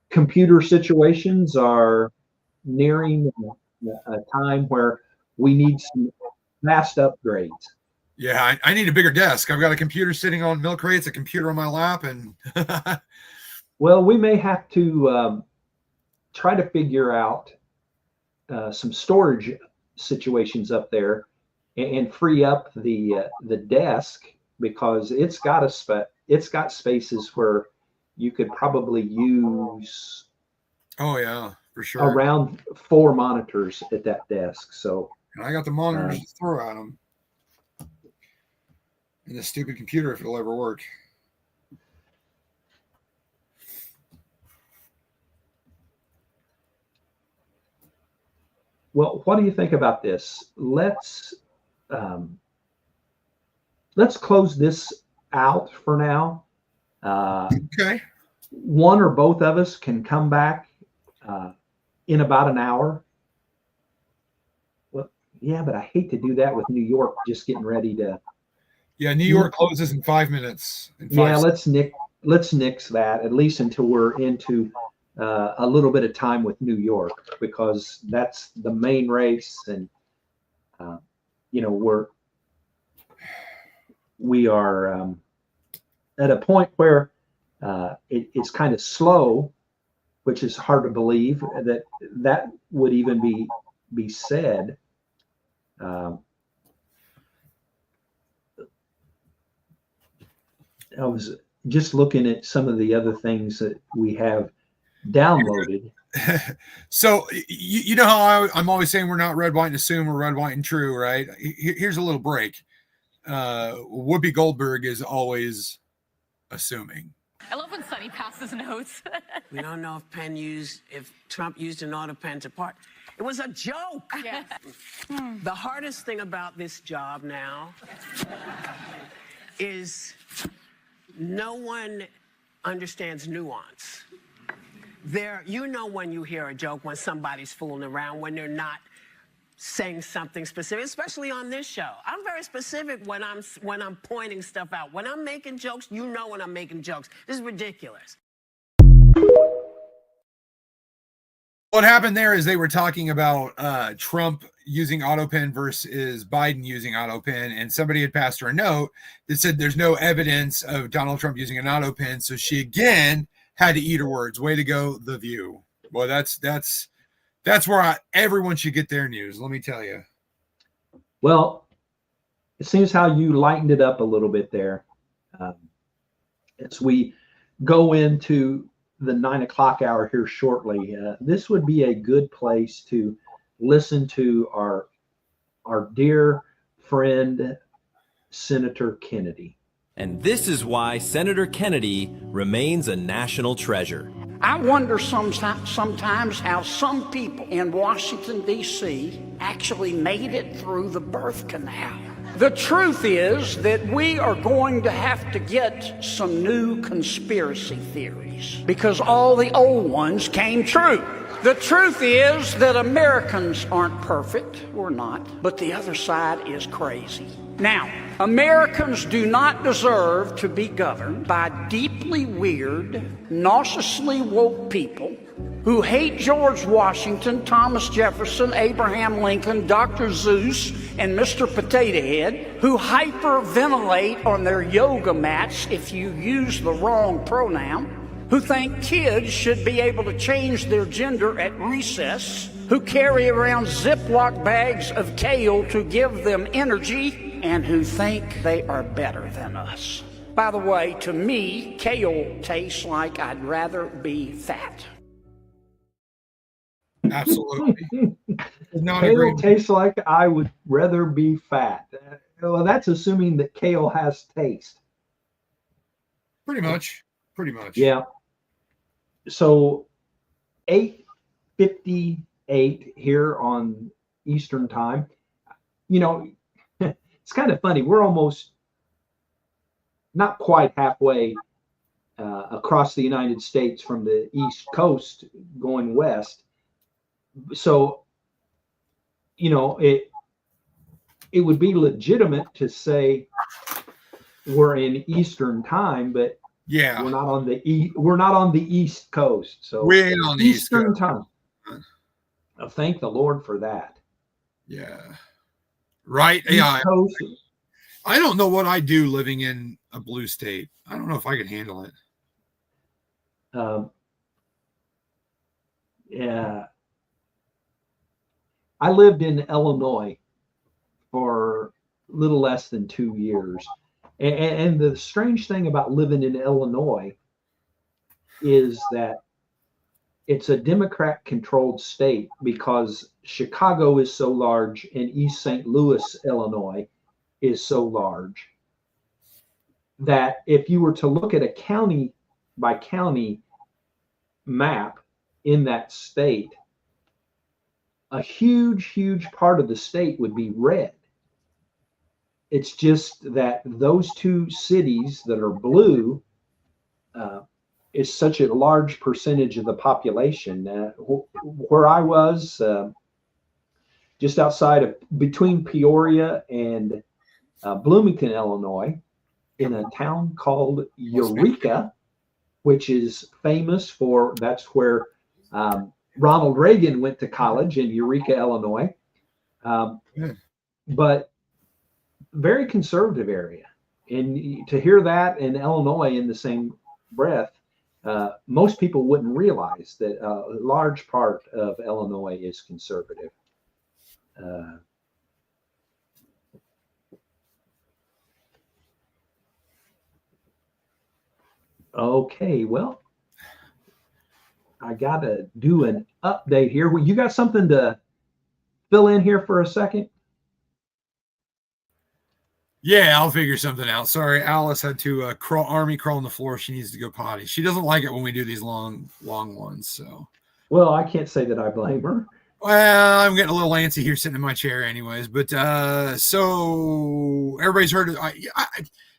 S2: computer situations are nearing a time where we need some vast upgrades.
S3: Yeah, I need a bigger desk. I've got a computer sitting on milk crates, a computer on my lap, and
S2: well, we may have to try to figure out some storage situations up there and free up the desk, because it's got spaces where you could probably use
S3: for sure
S2: around 4 monitors at that desk. So
S3: I got the monitors to throw at them, and this stupid computer, if it'll ever work.
S2: Well, what do you think about this? Let's close this out for now.
S3: Okay.
S2: One or both of us can come back in about an hour. Well, yeah, but I hate to do that with New York just getting ready to.
S3: Yeah, New York closes in 5 minutes.
S2: Let's nix that, at least until we're into a little bit of time with New York, because that's the main race, and we are at a point where it's kind of slow, which is hard to believe that would even be said. I was just looking at some of the other things that we have downloaded.
S3: So you know how I'm always saying we're not red, white, and assume, we're red, white, and true, right? Here's a little break. Whoopi Goldberg is always assuming.
S19: I love when Sonny passes notes.
S20: We don't know if Trump used an auto pen to part. It was a joke.
S19: Yes.
S20: The hardest thing about this job now is no one understands nuance. You know when you hear a joke, when somebody's fooling around, when they're not saying something specific, especially on this show. I'm very specific when I'm pointing stuff out. When I'm making jokes, you know when I'm making jokes. This is ridiculous.
S3: What happened there is they were talking about Trump using AutoPen versus Biden using AutoPen, and somebody had passed her a note that said there's no evidence of Donald Trump using an AutoPen, so she again had to eat her words. Way to go, The View. Well, that's where everyone should get their news, let me tell you.
S2: Well, it seems how you lightened it up a little bit there. As we go into the 9 o'clock hour here shortly, this would be a good place to listen to our dear friend, Senator Kennedy.
S21: And this is why Senator Kennedy remains a national treasure.
S22: I wonder sometimes how some people in Washington, D.C. actually made it through the birth canal. The truth is that we are going to have to get some new conspiracy theories because all the old ones came true. The truth is that Americans aren't perfect. We're not. But the other side is crazy. Now, Americans do not deserve to be governed by deeply weird, nauseously woke people who hate George Washington, Thomas Jefferson, Abraham Lincoln, Dr. Zeus, and Mr. Potato Head, who hyperventilate on their yoga mats if you use the wrong pronoun, who think kids should be able to change their gender at recess, who carry around Ziploc bags of kale to give them energy, and who think they are better than us. By the way, to me, kale tastes like I'd rather be fat.
S3: Absolutely.
S2: Kale tastes like I would rather be fat. Well, that's assuming that kale has taste.
S3: Pretty much.
S2: Yeah. So 8:58 here on Eastern time. You know, it's kind of funny. We're almost not quite halfway across the United States from the East Coast going west. So, you know, it would be legitimate to say we're in Eastern time, but
S3: yeah,
S2: we're not on the East Coast. So
S3: we ain't on the
S2: Eastern
S3: East
S2: time. Oh, thank the Lord for that.
S3: Yeah. Right.
S2: East
S3: Yeah.
S2: Coast.
S3: I don't know what I do living in a blue state. I don't know if I could handle it.
S2: Yeah. I lived in Illinois for a little less than 2 years. And the strange thing about living in Illinois is that it's a Democrat-controlled state because Chicago is so large and East St. Louis, Illinois is so large that if you were to look at a county by county map in that state, a huge part of the state would be red. It's just that those two cities that are blue is such a large percentage of the population. Where I was, just outside of between Peoria and Bloomington, Illinois, in a town called Eureka, which is famous for, that's where Ronald Reagan went to college, in Eureka, Illinois. But very conservative area. And to hear that in Illinois in the same breath, most people wouldn't realize that a large part of Illinois is conservative. Okay, well, I got to do an update here. Well, you got something to fill in here for a second?
S3: Yeah, I'll figure something out. Sorry, Alice had to crawl on the floor. She needs to go potty. She doesn't like it when we do these long ones. So,
S2: well, I can't say that I blame her.
S3: Well, I'm getting a little antsy here sitting in my chair, anyways. But so everybody's heard of.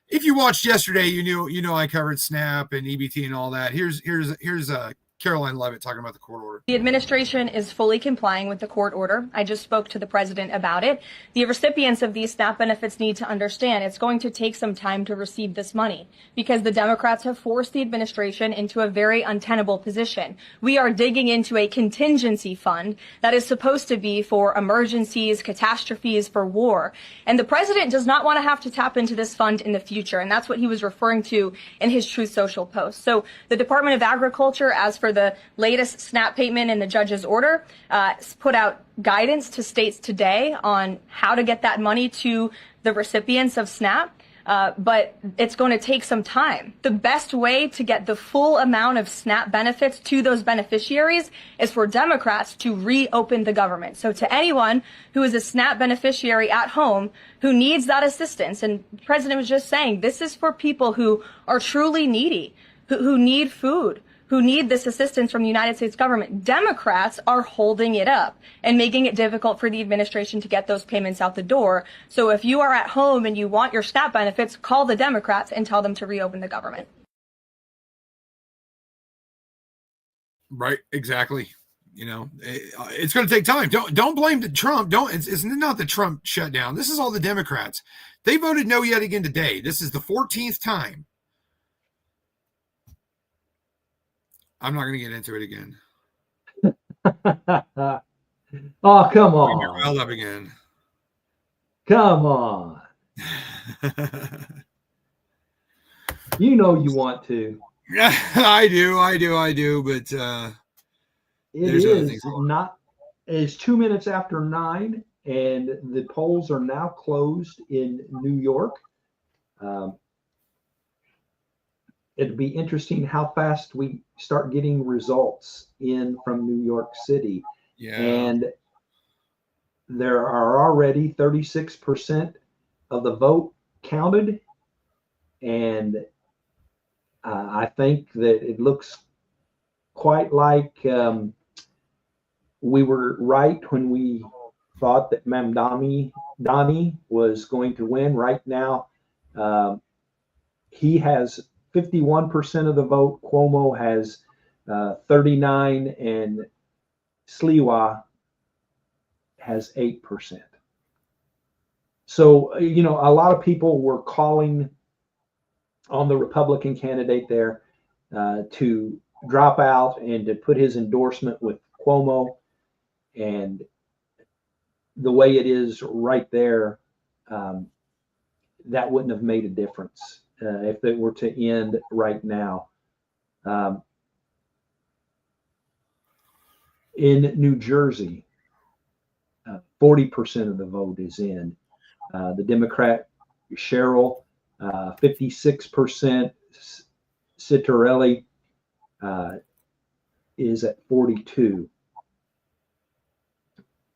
S3: If you watched yesterday, you know I covered SNAP and EBT and all that. Here's Caroline Levitt talking about the court order.
S18: The administration is fully complying with the court order. I just spoke to the president about it. The recipients of these SNAP benefits need to understand it's going to take some time to receive this money because the Democrats have forced the administration into a very untenable position. We are digging into a contingency fund that is supposed to be for emergencies, catastrophes, for war. And the president does not want to have to tap into this fund in the future. And that's what he was referring to in his Truth Social post. So the Department of Agriculture, as for the latest SNAP payment in the judge's order, put out guidance to states today on how to get that money to the recipients of SNAP. But it's going to take some time. The best way to get the full amount of SNAP benefits to those beneficiaries is for Democrats to reopen the government. So to anyone who is a SNAP beneficiary at home who needs that assistance, and the president was just saying, this is for people who are truly needy, who need food, who need this assistance from the United States government. Democrats are holding it up and making it difficult for the administration to get those payments out the door. So if you are at home and you want your SNAP benefits, call the Democrats and tell them to reopen the government.
S3: Right, exactly. You know, it's going to take time. Don't blame Trump. It's not the Trump shutdown. This is all the Democrats. They voted no yet again today. This is the 14th time. I'm not going to get into it again.
S2: Oh, come on.
S3: Riled up again.
S2: Come on. You know you want to.
S3: I do. But
S2: it's 2 minutes after 9, and the polls are now closed in New York. It'd be interesting how fast we start getting results in from New York City.
S3: Yeah.
S2: And there are already 36% of the vote counted. And I think that it looks quite like we were right when we thought that Mamdani was going to win. Right now, he has 51% of the vote. Cuomo has 39, and Sliwa has 8%. So, you know, a lot of people were calling on the Republican candidate there to drop out and to put his endorsement with Cuomo. And the way it is right there, that wouldn't have made a difference if it were to end right now. In New Jersey, 40% of the vote is in. The Democrat Cheryl, 56%. Citarelli is at 42.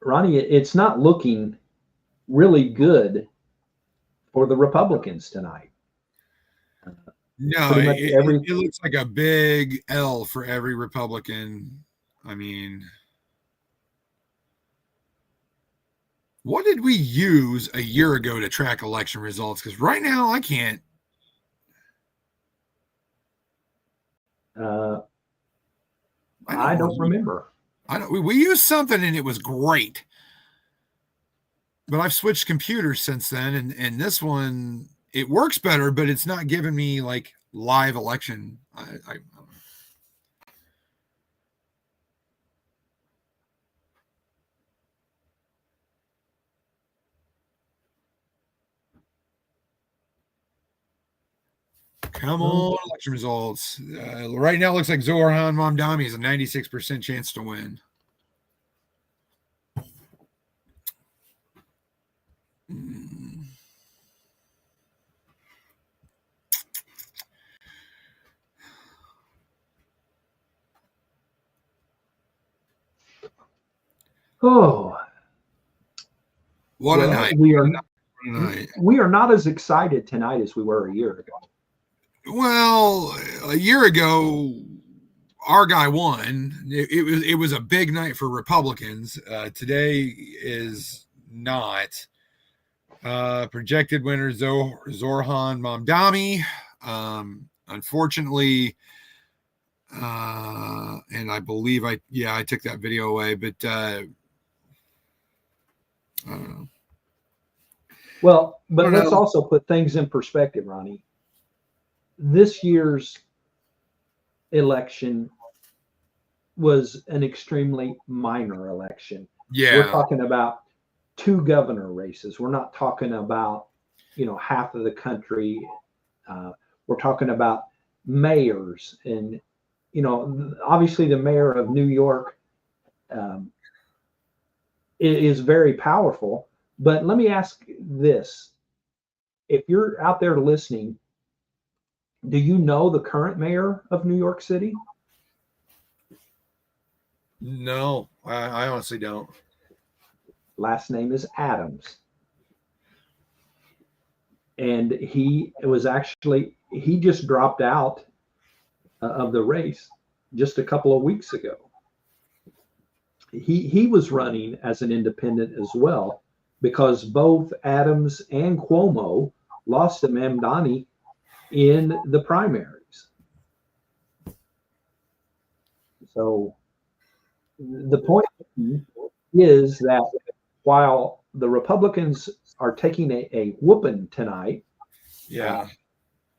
S2: Ronnie, it's not looking really good for the Republicans tonight.
S3: No, it looks like a big L for every Republican. I mean, what did we use a year ago to track election results? Because right now I can't.
S2: I don't remember.
S3: We used something and it was great. But I've switched computers since then, and this one, it works better, but it's not giving me like live election. Come on, election results. Right now, it looks like Zoran Mamdani has a 96% chance to win.
S2: Oh,
S3: what a
S2: well,
S3: night!
S2: We are not as excited tonight as we were a year ago.
S3: Well, a year ago, our guy won. It was a big night for Republicans. Today is not. Projected winner Zorhan Mamdani. Unfortunately, and I believe I took that video away, but I don't know.
S2: Well, but let's also put things in perspective, Ronnie. This year's election was an extremely minor election.
S3: Yeah.
S2: We're talking about 2 governor races. We're not talking about, half of the country. We're talking about mayors, and, obviously the mayor of New York is very powerful. But let me ask this. If you're out there listening, do you know the current mayor of New York City?
S3: No, I honestly don't.
S2: Last name is Adams. And he just dropped out of the race just a couple of weeks ago. He was running as an independent as well, because both Adams and Cuomo lost to Mamdani in the primaries. So the point is that while the Republicans are taking a whooping tonight,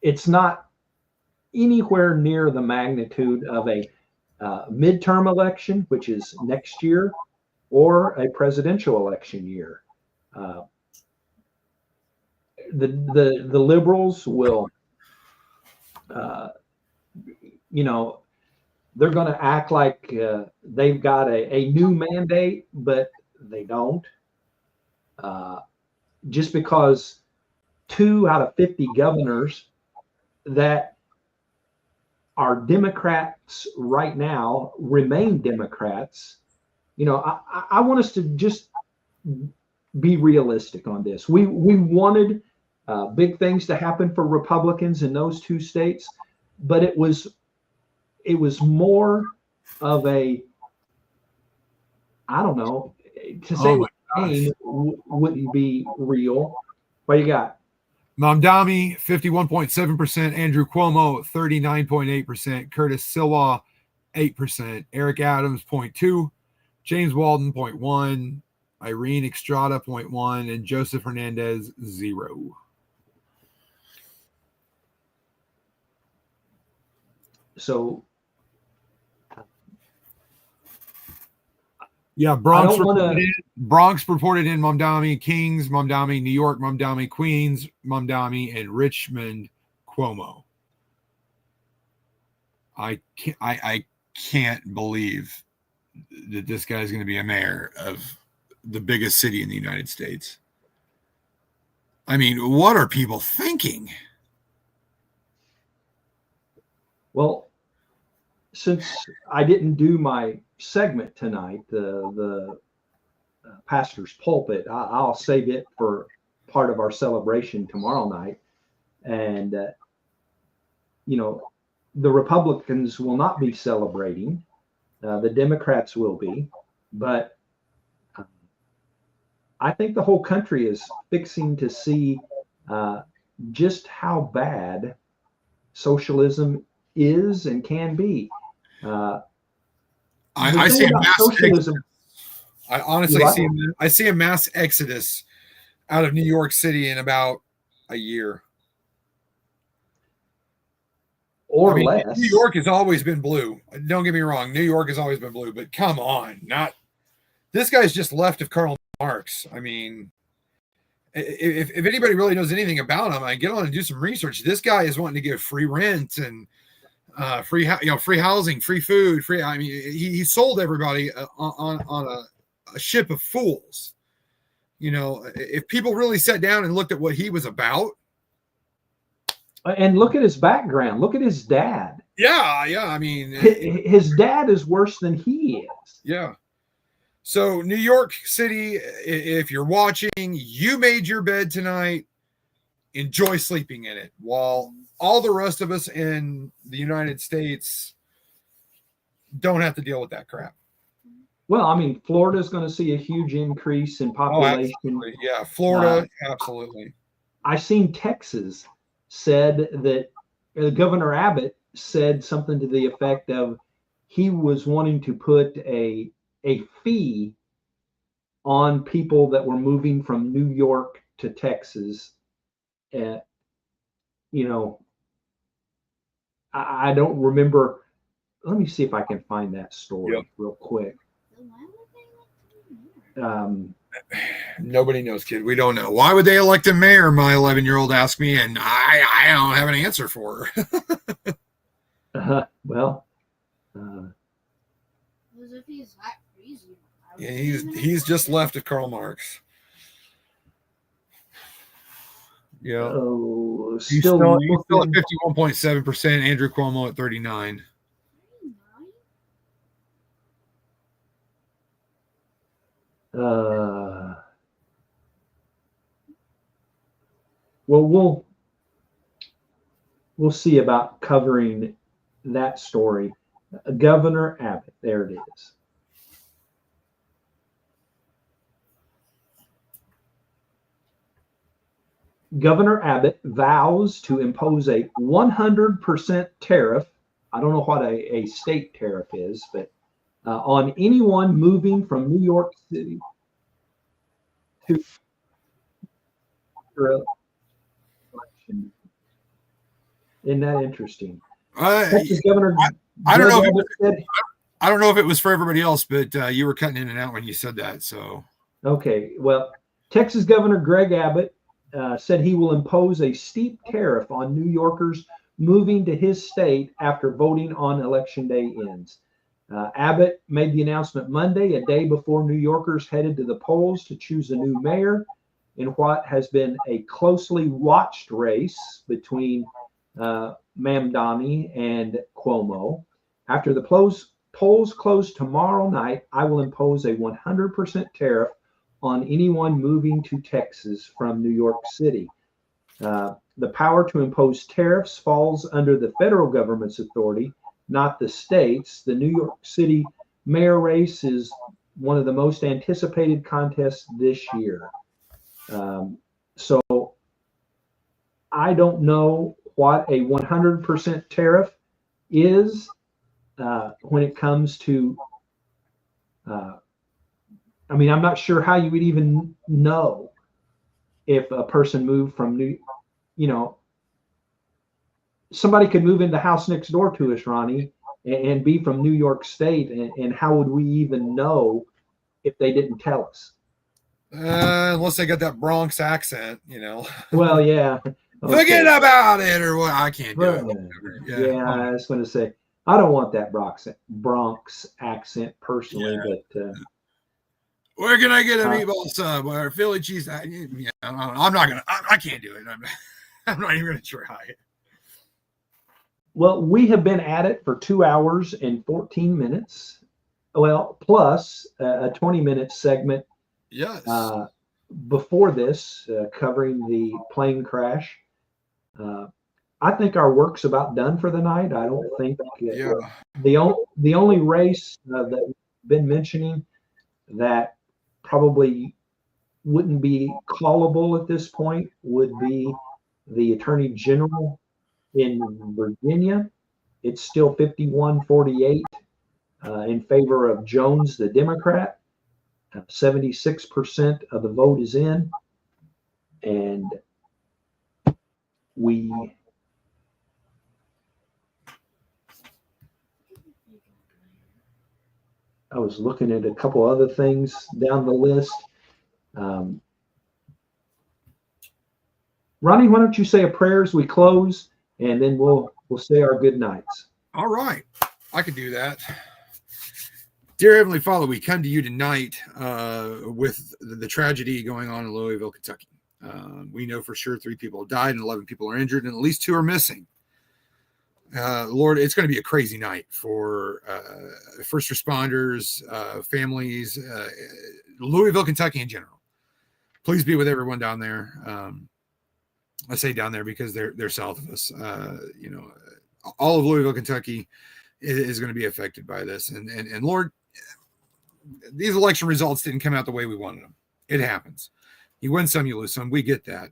S2: it's not anywhere near the magnitude of a midterm election, which is next year, or a presidential election year. The liberals will, they're going to act like they've got a new mandate, but they don't. Just because 2 out of 50 governors that are Democrats right now remain Democrats, I want us to just be realistic on this. We wanted big things to happen for Republicans in those 2 states, but it was more of a, I don't know, to say name wouldn't be real. What you got?
S3: Mamdani, 51.7%. Andrew Cuomo, 39.8%. Curtis Sliwa, 8%. Eric Adams, 0.2%. James Walden, 0.1%. Irene Estrada, 0.1%. And Joseph Hernandez, 0%.
S2: So,
S3: yeah, Bronx reported in Mamdani, Kings, Mamdani, New York, Mamdani, Queens, Mamdani, and Richmond, Cuomo. I can't believe that this guy's going to be a mayor of the biggest city in the United States. I mean, what are people thinking?
S2: Well, since I didn't do my segment tonight, the pastor's pulpit, I'll save it for part of our celebration tomorrow night. And, the Republicans will not be celebrating. The Democrats will be. But I think the whole country is fixing to see just how bad socialism is and can be.
S3: I see a mass socialism. I honestly see a mass exodus out of New York City in about a year.
S2: Or less.
S3: New York has always been blue. Don't get me wrong. New York has always been blue, but come on, this guy's just left of Karl Marx. I mean, if anybody really knows anything about him, I get on and do some research. This guy is wanting to give free rent and free housing, free food, free. I mean, he sold everybody on a ship of fools. If people really sat down and looked at what he was about.
S2: And look at his background. Look at his dad.
S3: Yeah. I mean,
S2: his dad is worse than he is.
S3: Yeah. So New York City, if you're watching, you made your bed tonight. Enjoy sleeping in it, while all the rest of us in the United States don't have to deal with that crap.
S2: Well, I mean, Florida's going to see a huge increase in population.
S3: Absolutely. Yeah, Florida, absolutely.
S2: I seen Texas said that Governor Abbott said something to the effect of he was wanting to put a fee on people that were moving from New York to Texas. You know, I don't remember. Let me see if I can find that story real quick.
S3: Nobody knows, kid. We don't know. Why would they elect a mayor? My 11-year-old asked me, and I don't have an answer for her.
S2: Well,
S1: As if he's that crazy.
S3: Yeah, he's just left of Karl Marx. Yeah.
S2: Oh,
S3: he's still at 51.7%. Andrew Cuomo at 39.
S2: Well, we'll see about covering that story. Governor Abbott, there it is. Governor Abbott vows to impose a 100% tariff. I don't know what a state tariff is, but on anyone moving from New York City to election. Isn't that interesting? Governor,
S3: I don't know. I don't know if it was for everybody else, but you were cutting in and out when you said that. So
S2: okay, well, Texas Governor Greg Abbott said he will impose a steep tariff on New Yorkers moving to his state after voting on Election Day ends. Abbott made the announcement Monday, a day before New Yorkers headed to the polls to choose a new mayor in what has been a closely watched race between Mamdani and Cuomo. After the polls close tomorrow night, I will impose a 100% tariff on anyone moving to Texas from New York City. The power to impose tariffs falls under the federal government's authority, not the states. The New York City mayor race is one of the most anticipated contests this year. So I don't know what a 100% tariff is when it comes to I mean, I'm not sure how you would even know if a person moved from somebody could move in the house next door to us, Ronnie, and be from New York State. And how would we even know if they didn't tell us?
S3: Unless they got that Bronx accent,
S2: Well, yeah. Okay.
S3: Forget about it or what. I can't do it.
S2: Yeah, I was going to say, I don't want that Bronx accent personally, but
S3: where can I get a meatball sub or a Philly cheese? I'm not gonna. I can't do it. I'm not even gonna try it.
S2: Well, we have been at it for 2 hours and 14 minutes. Well, plus a 20-minute segment.
S3: Yes.
S2: Before this, covering the plane crash. I think our work's about done for the night. I don't think the only race that we've been mentioning that probably wouldn't be callable at this point would be the Attorney General in Virginia. It's still 51-48 in favor of Jones, the Democrat. 76% of the vote is in, and I was looking at a couple other things down the list. Ronnie, why don't you say a prayer as we close, and then we'll say our good nights.
S3: All right, I can do that. Dear Heavenly Father, we come to you tonight with the tragedy going on in Louisville, Kentucky. We know for sure 3 people have died and 11 people are injured, and at least 2 are missing. Lord, it's going to be a crazy night for first responders, families, Louisville, Kentucky in general. Please be with everyone down there. I say down there because they're south of us. All of Louisville, Kentucky is going to be affected by this. And Lord, these election results didn't come out the way we wanted them. It happens. You win some, you lose some. We get that.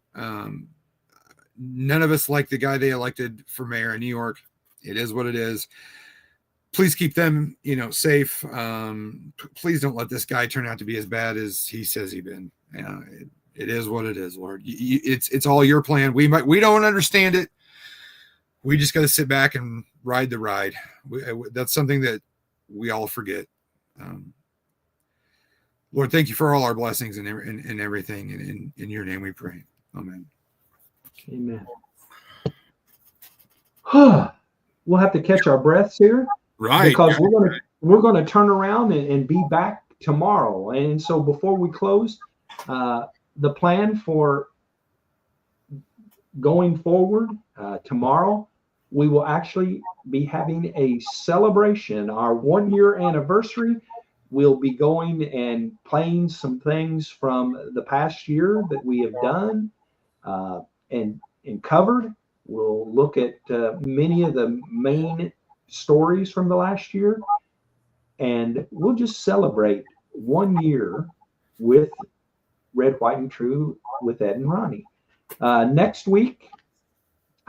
S3: None of us like the guy they elected for mayor in New York. It is what it is. Please keep them, safe. Please don't let this guy turn out to be as bad as he says he's been. It is what it is, Lord. It's all your plan. We don't understand it. We just got to sit back and ride the ride. That's something that we all forget. Lord, thank you for all our blessings and everything. And in your name we pray. Amen.
S2: Amen. We'll have to catch our breaths here,
S3: right?
S2: Because we're going to turn around and be back tomorrow. And so before we close, the plan for going forward tomorrow, we will actually be having a celebration, our 1-year anniversary. We'll be going and playing some things from the past year that we have done and covered. We'll look at many of the main stories from the last year, and we'll just celebrate 1 year with Red, White, and True with Ed and Ronnie. Next week,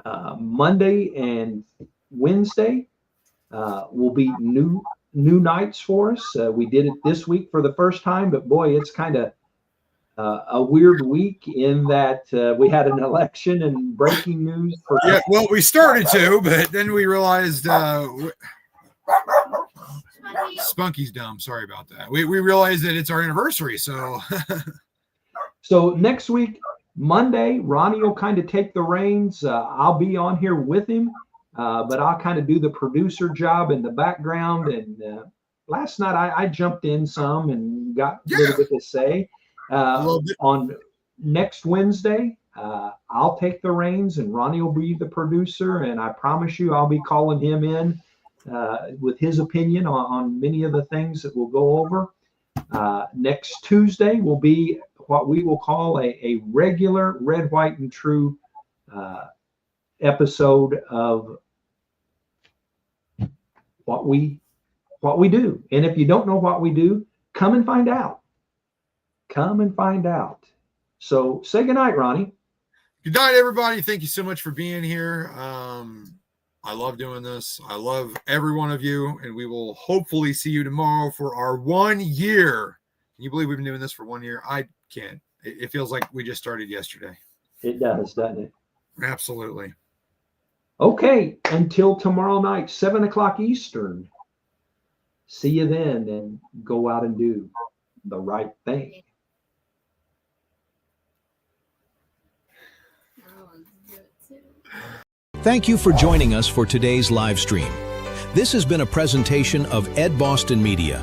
S2: Monday and Wednesday will be new nights for us. We did it this week for the first time, but boy, it's kind of a weird week in that we had an election and breaking news.
S3: Well, we started to, but then we realized Spunky's dumb. Sorry about that. We realized that it's our anniversary. So,
S2: so next week, Monday, Ronnie will kind of take the reins. I'll be on here with him, but I'll kind of do the producer job in the background. And last night I jumped in some and got a little bit to say. On next Wednesday, I'll take the reins and Ronnie will be the producer. And I promise you, I'll be calling him in with his opinion on many of the things that we'll go over. Next Tuesday will be what we will call a regular Red, White, and True episode of what we do. And if you don't know what we do, come and find out. Come and find out. So say goodnight, Ronnie.
S3: Good night, everybody. Thank you so much for being here. I love doing this. I love every one of you. And we will hopefully see you tomorrow for our 1 year. Can you believe we've been doing this for 1 year? I can't. It feels like we just started yesterday.
S2: It does, doesn't it?
S3: Absolutely.
S2: Okay. Until tomorrow night, 7:00 Eastern. See you then, and go out and do the right thing.
S4: Thank you for joining us for today's live stream. This has been a presentation of Ed Boston Media.